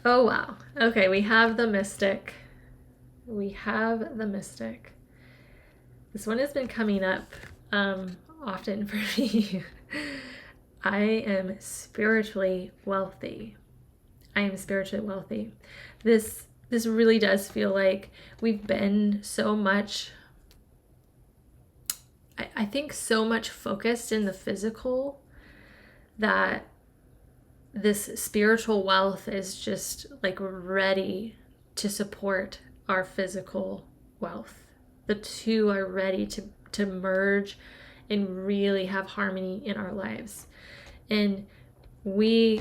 Oh, wow. Okay, we have the Mystic. This one has been coming up often for me. I am spiritually wealthy. This really does feel like we've been so much, I think, so much focused in the physical that this spiritual wealth is just like ready to support our physical wealth. The two are ready to merge and really have harmony in our lives. And we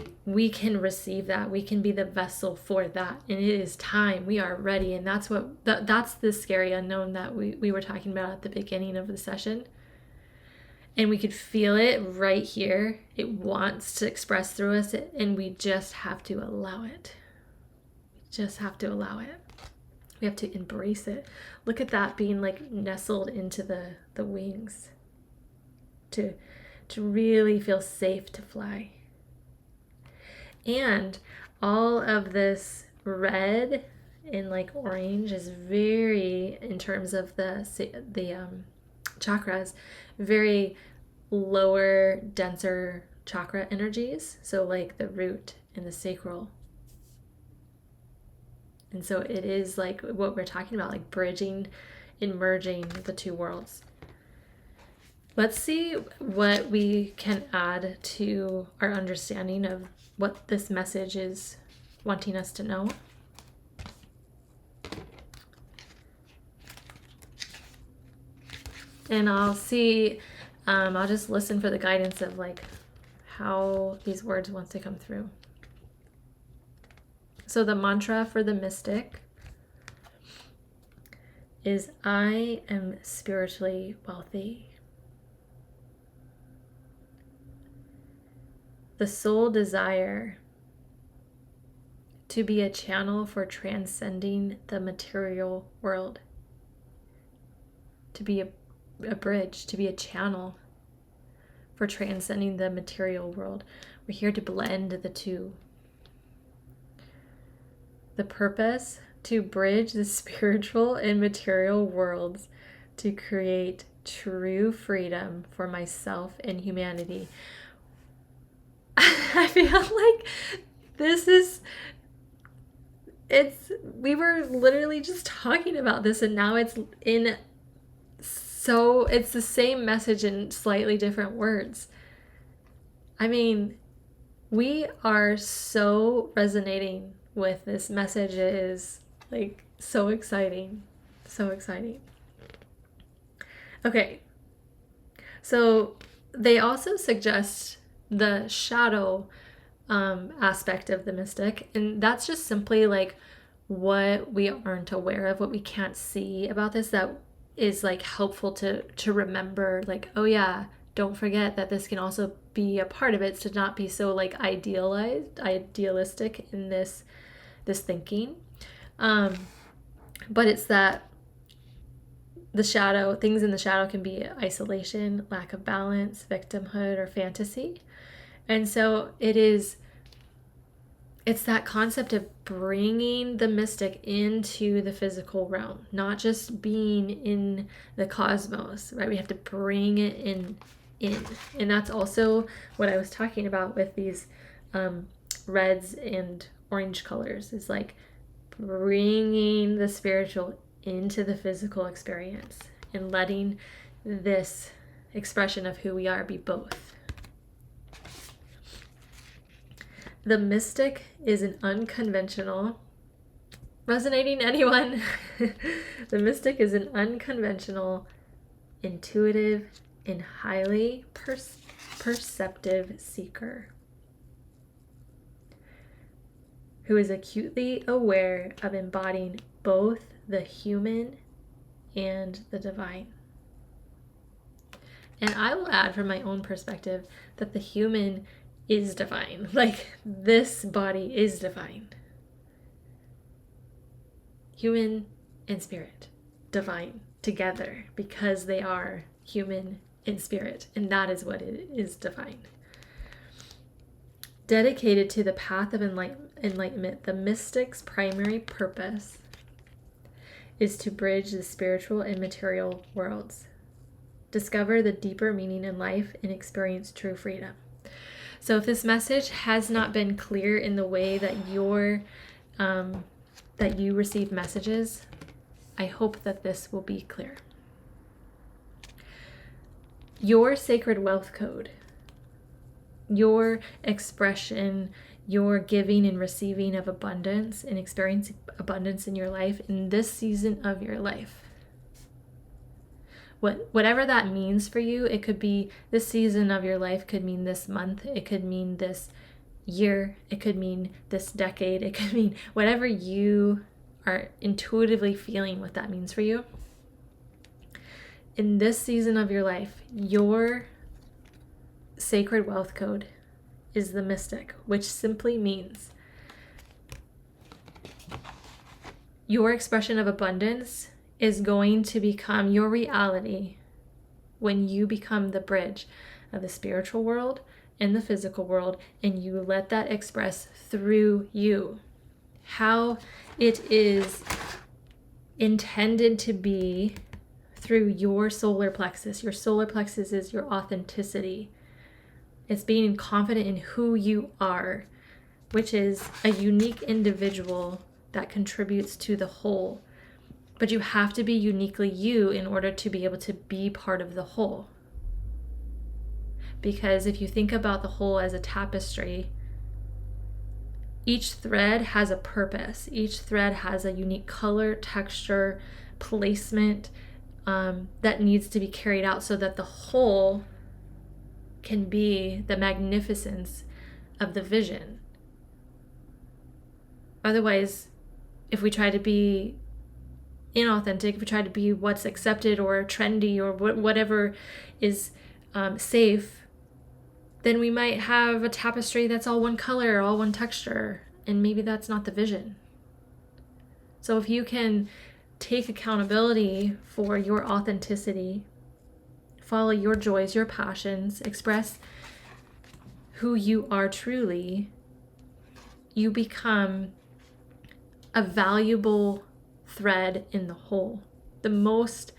can receive that. We can be the vessel for that. And it is time. We are ready. And that's the scary unknown that we were talking about at the beginning of the session. And we could feel it right here. It wants to express through us, and we just have to allow it. We have to embrace it. Look at that being like nestled into the wings to really feel safe to fly. And all of this red and like orange is very, in terms of the chakras, very lower, denser chakra energies. So like the root and the sacral. And so it is like what we're talking about, like bridging and merging the two worlds. Let's see what we can add to our understanding of what this message is wanting us to know. And I'll see, I'll just listen for the guidance of like how these words want to come through. So the mantra for the Mystic is, I am spiritually wealthy. The sole desire to be a channel for transcending the material world, to be a bridge, to be a channel for transcending the material world. We're here to blend the two. The purpose to bridge the spiritual and material worlds to create true freedom for myself and humanity. I feel like we were literally just talking about this, and now it's the same message in slightly different words. I mean, we are so resonating with this message. It is like so exciting. So exciting. Okay. So they also suggest the shadow aspect of the mystic, and that's just simply like what we aren't aware of, what we can't see about this, that is like helpful to remember, like, oh yeah, don't forget that this can also be a part of it, to not be so like idealistic in this thinking. But it's that the shadow, things in the shadow can be isolation, lack of balance, victimhood, or fantasy. And so it's that concept of bringing the mystic into the physical realm, not just being in the cosmos, right? We have to bring it in. And that's also what I was talking about with these reds and orange colors, is like bringing the spiritual into the physical experience and letting this expression of who we are be both. The mystic is an unconventional, resonating anyone? The mystic is an unconventional, intuitive, and highly perceptive seeker who is acutely aware of embodying both the human and the divine. And I will add from my own perspective that the human is divine. Like, this body is divine. Human and spirit, divine together, because they are human and spirit, and that is what it is, divine. Dedicated to the path of enlightenment, the mystic's primary purpose is to bridge the spiritual and material worlds, discover the deeper meaning in life, and experience true freedom. So if this message has not been clear in the way that that you receive messages, I hope that this will be clear. Your sacred wealth code, your expression, your giving and receiving of abundance and experiencing abundance in your life in this season of your life. Whatever that means for you, it could be this season of your life, could mean this month, it could mean this year, it could mean this decade, it could mean whatever you are intuitively feeling what that means for you. In this season of your life, your sacred wealth code is the mystic, which simply means your expression of abundance is going to become your reality when you become the bridge of the spiritual world and the physical world, and you let that express through you. How it is intended to be through your solar plexus. Your solar plexus is your authenticity. It's being confident in who you are, which is a unique individual that contributes to the whole. But you have to be uniquely you in order to be able to be part of the whole. Because if you think about the whole as a tapestry, each thread has a purpose. Each thread has a unique color, texture, placement that needs to be carried out so that the whole can be the magnificence of the vision. Otherwise, if we try to be inauthentic, if we try to be what's accepted or trendy or whatever is safe, then we might have a tapestry that's all one color, all one texture, and maybe that's not the vision. So if you can take accountability for your authenticity, follow your joys, your passions, express who you are truly, you become a valuable thread in the whole. The most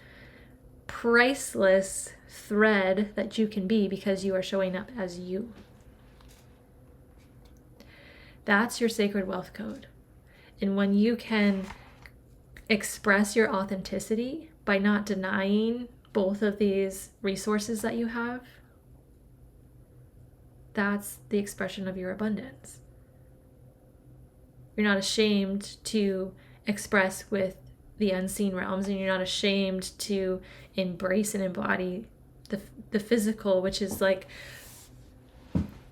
priceless thread that you can be, because you are showing up as you. That's your sacred wealth code. And when you can express your authenticity by not denying both of these resources that you have, that's the expression of your abundance. You're not ashamed to express with the unseen realms, and you're not ashamed to embrace and embody the physical, which is like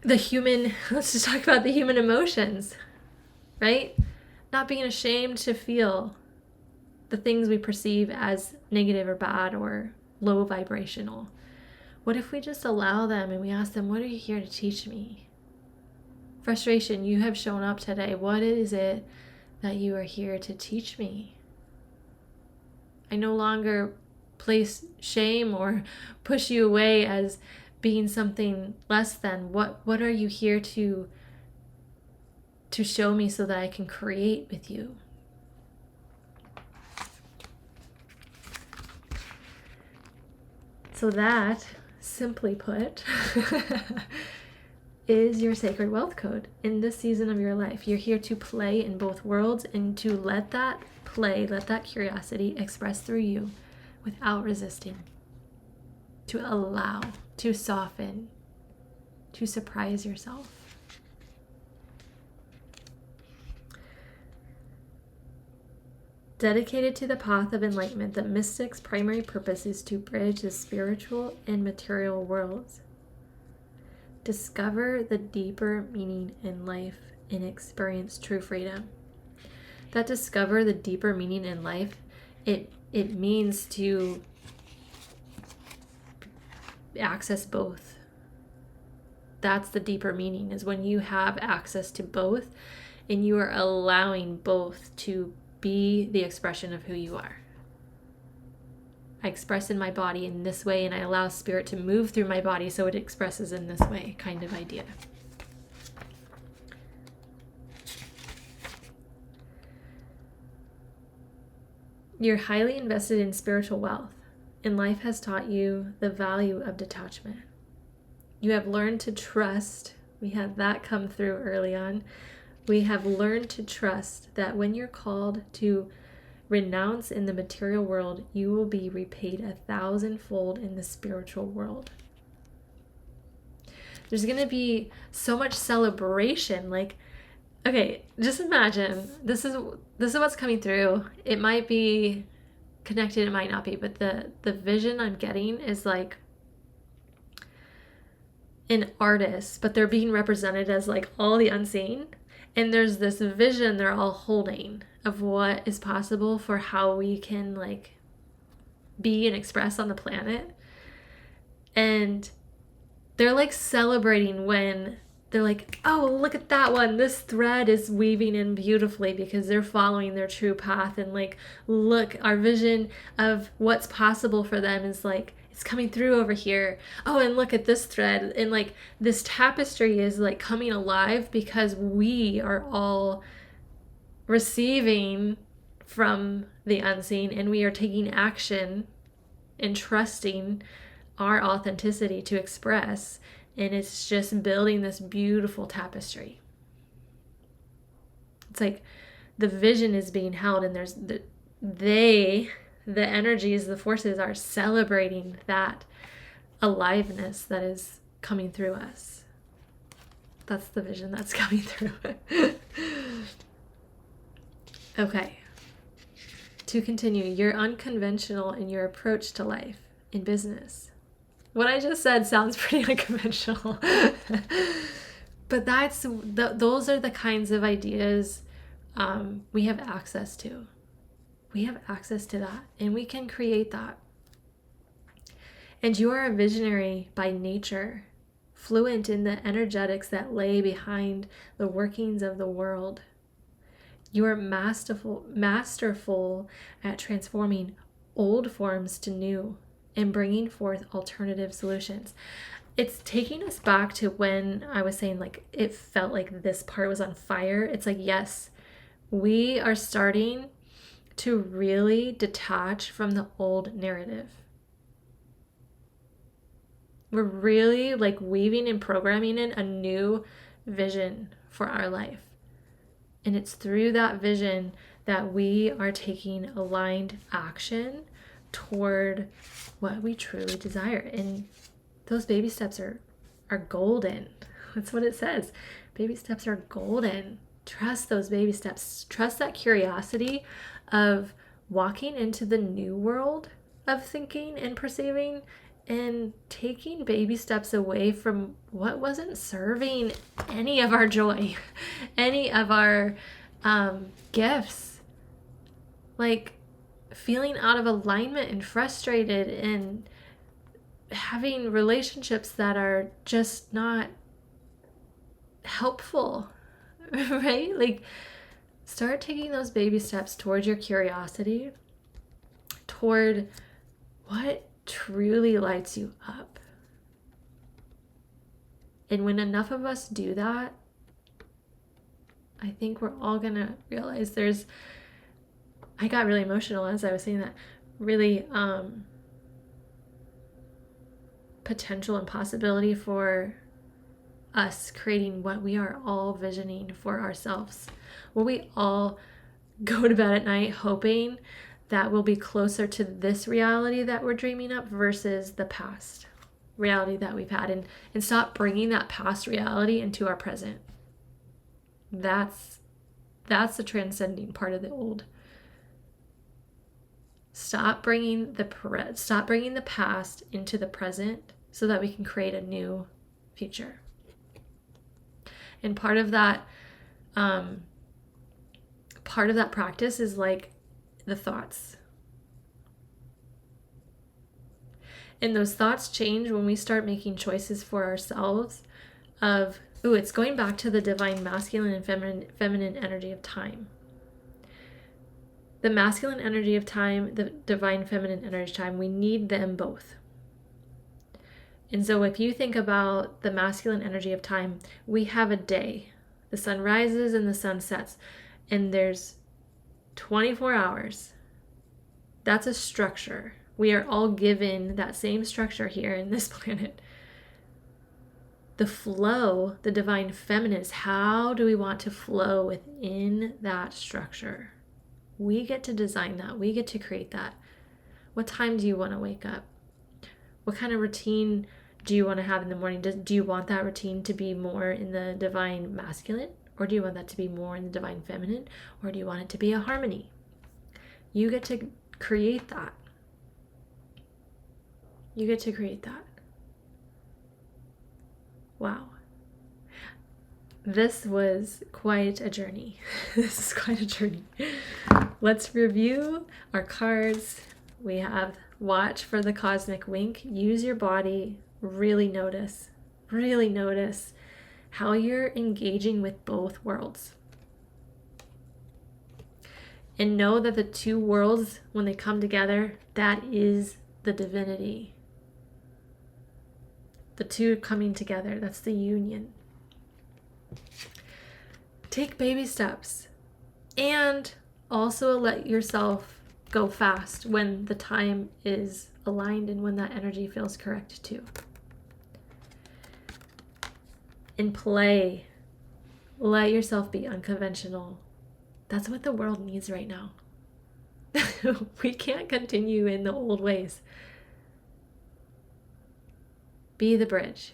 the human. Let's just talk about the human emotions, right? Not being ashamed to feel the things we perceive as negative or bad or low vibrational. What if we just allow them and we ask them, what are you here to teach me? Frustration, you have shown up today. What is it that you are here to teach me? I no longer place shame or push you away as being something less than. What are you here to show me so that I can create with you? So that, simply put, is your sacred wealth code in this season of your life. You're here to play in both worlds and to let that play, let that curiosity express through you without resisting. To allow, to soften, to surprise yourself. Dedicated to the path of enlightenment, the mystic's primary purpose is to bridge the spiritual and material worlds. Discover the deeper meaning in life and experience true freedom. That discover the deeper meaning in life, it means to access both. That's the deeper meaning, is when you have access to both and you are allowing both to be the expression of who you are. I express in my body in this way, and I allow spirit to move through my body so it expresses in this way, kind of idea. You're highly invested in spiritual wealth, and life has taught you the value of detachment. You have learned to trust. We had that come through early on. We have learned to trust that when you're called to renounce in the material world, you will be repaid 1,000-fold in the spiritual world. There's going to be so much celebration. Like, okay, just imagine, this is what's coming through. It might be connected, it might not be, but the vision I'm getting is like an artist, but they're being represented as like all the unseen. And there's this vision they're all holding of what is possible for how we can like be and express on the planet. And they're like celebrating when they're like, oh, look at that one. This thread is weaving in beautifully because they're following their true path. And like, look, our vision of what's possible for them is like, it's coming through over here. Oh, and look at this thread. And like this tapestry is like coming alive because we are all receiving from the unseen, and we are taking action and trusting our authenticity to express. And it's just building this beautiful tapestry. It's like the vision is being held, and there's the energies, the forces are celebrating that aliveness that is coming through us. That's the vision that's coming through. Okay. To continue, you're unconventional in your approach to life in business. What I just said sounds pretty unconventional. But those are the kinds of ideas we have access to. We have access to that, and we can create that. And you are a visionary by nature, fluent in the energetics that lay behind the workings of the world. You are masterful at transforming old forms to new and bringing forth alternative solutions. It's taking us back to when I was saying, like, it felt like this part was on fire. It's like, yes, we are starting to really detach from the old narrative. We're really like weaving and programming in a new vision for our life. And it's through that vision that we are taking aligned action toward what we truly desire. And those baby steps are golden. That's what it says. Baby steps are golden. Trust those baby steps. Trust that curiosity of walking into the new world of thinking and perceiving, and taking baby steps away from what wasn't serving any of our joy, any of our gifts. Like feeling out of alignment and frustrated and having relationships that are just not helpful, right? Like start taking those baby steps towards your curiosity, toward what truly lights you up. And when enough of us do that, I think we're all gonna realize I got really emotional as I was saying that, really potential and possibility for us creating what we are all visioning for ourselves. Will we all go to bed at night hoping that we'll be closer to this reality that we're dreaming up versus the past reality that we've had, and stop bringing that past reality into our present? That's the transcending part of the old. Stop bringing the past into the present so that we can create a new future. And part of that practice is like the thoughts. And those thoughts change when we start making choices for ourselves of, it's going back to the divine masculine and feminine energy of time. The masculine energy of time, the divine feminine energy of time, we need them both. And so if you think about the masculine energy of time, we have a day. The sun rises and the sun sets, and there's 24 hours. That's a structure. We are all given that same structure here in this planet. The flow, the divine feminine, is how do we want to flow within that structure? We get to design that. We get to create that. What time do you want to wake up? What kind of routine do you want to have in the morning? Do you want that routine to be more in the divine masculine? Or do you want that to be more in the divine feminine? Or do you want it to be a harmony? You get to create that. You get to create that. Wow. This was quite a journey. This is quite a journey. Let's review our cards. We have watch for the cosmic wink. Use your body. Really notice how you're engaging with both worlds. And know that the two worlds, when they come together, that is the divinity. The two coming together, that's the union. Take baby steps. And also let yourself go fast when the time is aligned and when that energy feels correct too. And play. Let yourself be unconventional. That's what the world needs right now. We can't continue in the old ways. Be the bridge.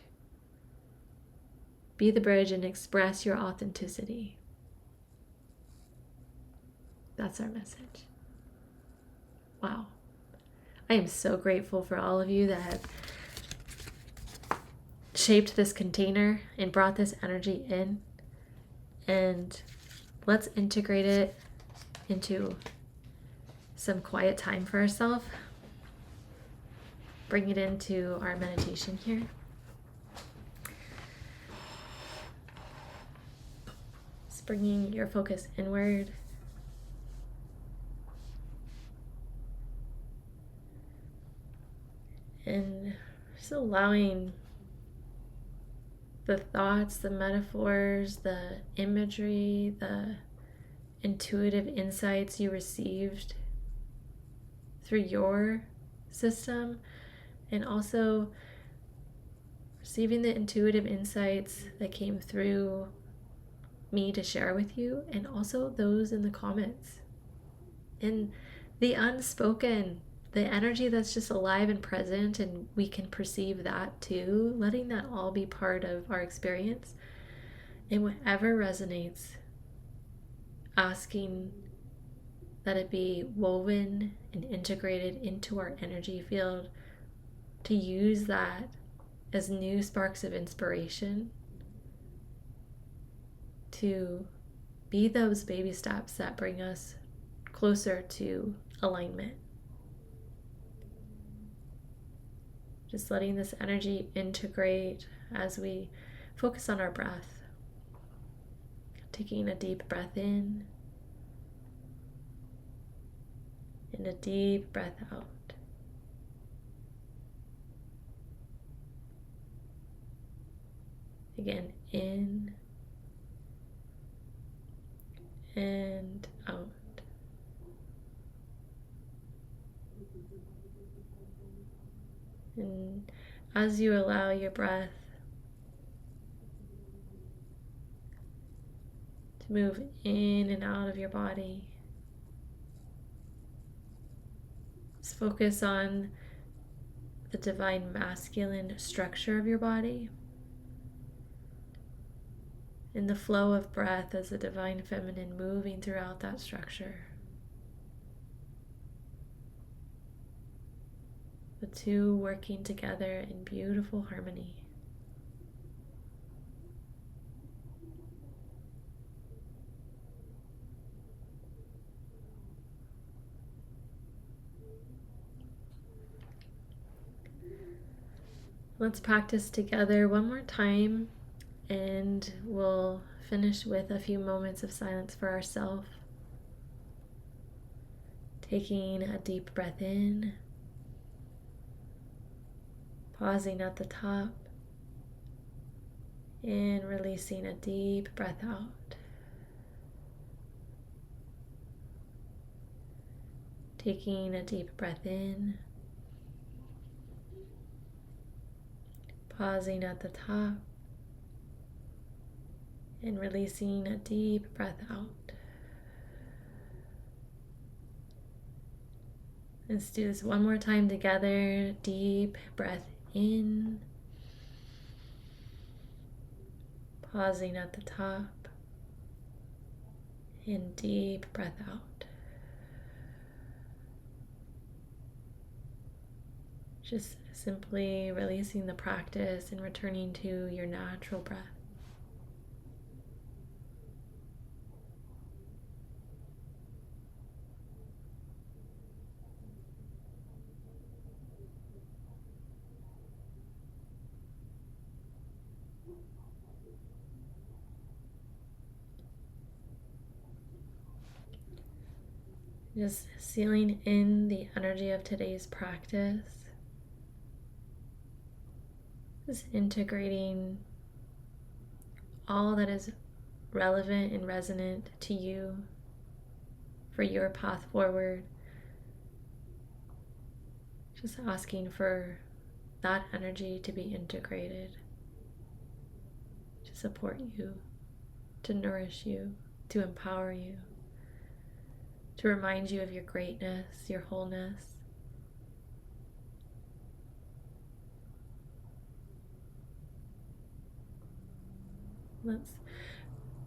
Be the bridge and express your authenticity. That's our message. Wow. I am so grateful for all of you that have shaped this container and brought this energy in. And let's integrate it into some quiet time for ourselves. Bring it into our meditation here. bringing your focus inward. And just allowing the thoughts, the metaphors, the imagery, the intuitive insights you received through your system, and also receiving the intuitive insights that came through me to share with you, and also those in the comments. And the unspoken, the energy that's just alive and present, and we can perceive that too, letting that all be part of our experience. And whatever resonates, asking that it be woven and integrated into our energy field, to use that as new sparks of inspiration to be those baby steps that bring us closer to alignment. Just letting this energy integrate as we focus on our breath. Taking a deep breath in and a deep breath out. Again, in and out. And as you allow your breath to move in and out of your body, just focus on the divine masculine structure of your body and the flow of breath as the divine feminine moving throughout that structure. The two working together in beautiful harmony. Let's practice together one more time, and we'll finish with a few moments of silence for ourselves. Taking a deep breath in, pausing at the top, and releasing a deep breath out. Taking a deep breath in, pausing at the top, and releasing a deep breath out. Let's do this one more time together. Deep breath in, pausing at the top, and deep breath out. Just simply releasing the practice and returning to your natural breath. Just sealing in the energy of today's practice. Just integrating all that is relevant and resonant to you for your path forward. Just asking for that energy to be integrated, to support you, to nourish you, to empower you, to remind you of your greatness, your wholeness.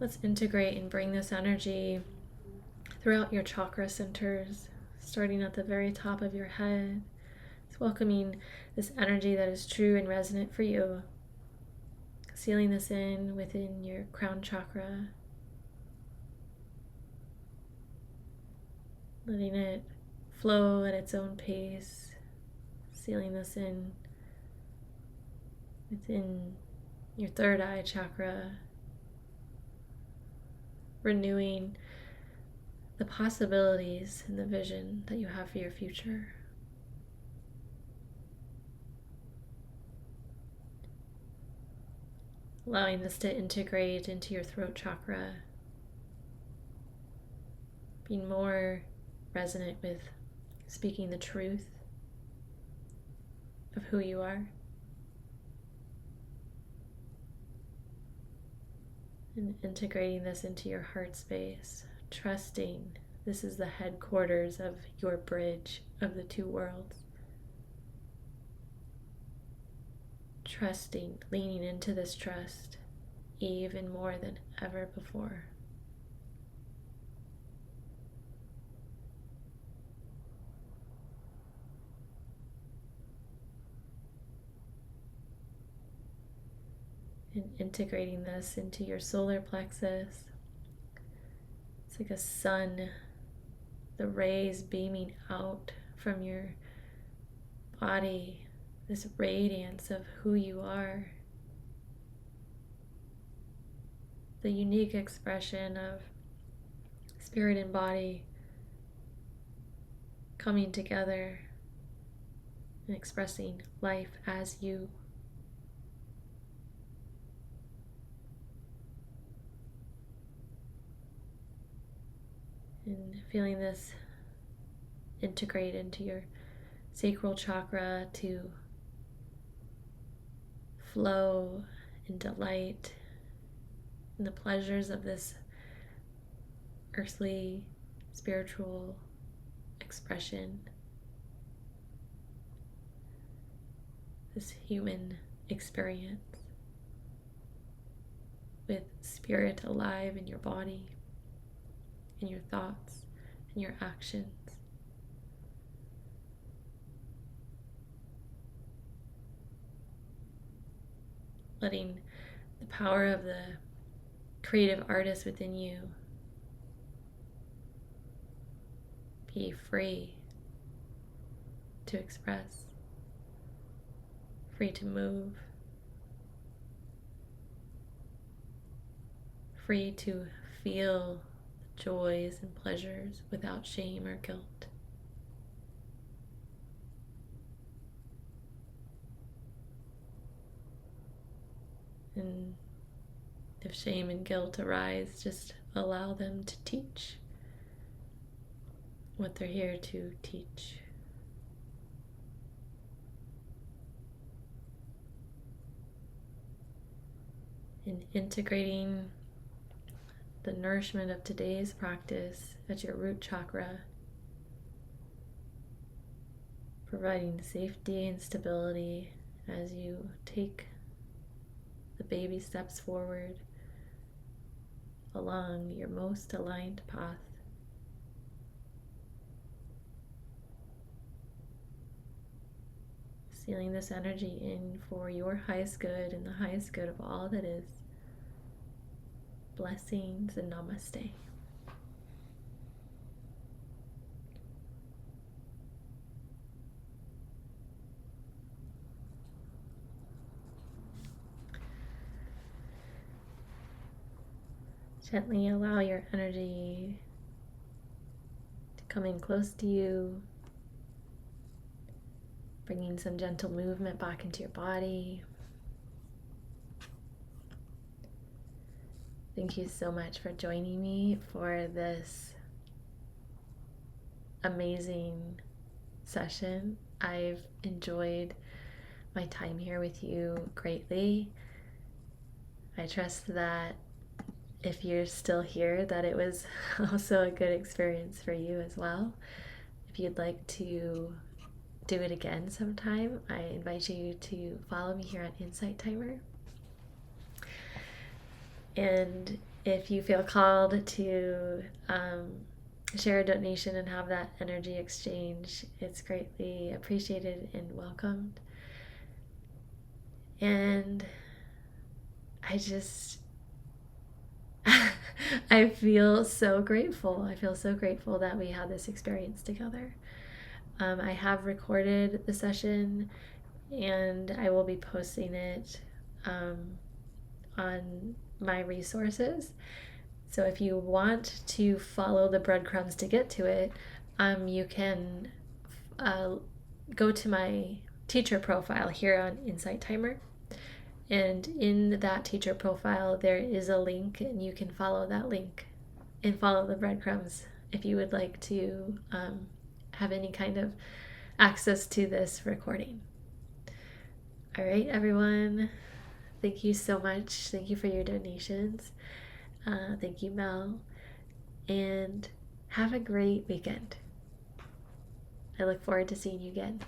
Let's integrate and bring this energy throughout your chakra centers, starting at the very top of your head. It's welcoming this energy that is true and resonant for you. Sealing this in within your crown chakra. Letting it flow at its own pace. Sealing this in within your third eye chakra. renewing the possibilities and the vision that you have for your future. Allowing this to integrate into your throat chakra, being more resonant with speaking the truth of who you are. And integrating this into your heart space, trusting this is the headquarters of your bridge of the two worlds. Trusting, leaning into this trust even more than ever before. And integrating this into your solar plexus. It's like a sun, the rays beaming out from your body, this radiance of who you are. The unique expression of spirit and body coming together and expressing life as you. And feeling this integrate into your sacral chakra to flow and delight in the pleasures of this earthly, spiritual expression, this human experience with spirit alive in your body, in your thoughts, in your actions. Letting the power of the creative artist within you be free to express, free to move, free to feel joys and pleasures without shame or guilt. And if shame and guilt arise, just allow them to teach what they're here to teach. And integrating the nourishment of today's practice at your root chakra, providing safety and stability as you take the baby steps forward along your most aligned path. Sealing this energy in for your highest good and the highest good of all that is. Blessings and namaste. Gently allow your energy to come in close to you, bringing some gentle movement back into your body. Thank you so much for joining me for this amazing session. I've enjoyed my time here with you greatly. I trust that if you're still here, that it was also a good experience for you as well. If you'd like to do it again sometime, I invite you to follow me here on Insight Timer. And if you feel called to share a donation and have that energy exchange, it's greatly appreciated and welcomed. And I just I feel so grateful. I feel so grateful that we had this experience together. I have recorded the session and I will be posting it on my resources. So if you want to follow the breadcrumbs to get to it, you can go to my teacher profile here on Insight Timer. And in that teacher profile, there is a link, and you can follow that link and follow the breadcrumbs if you would like to have any kind of access to this recording. All right, everyone. Thank you so much. Thank you for your donations. Thank you, Mel. And have a great weekend. I look forward to seeing you again.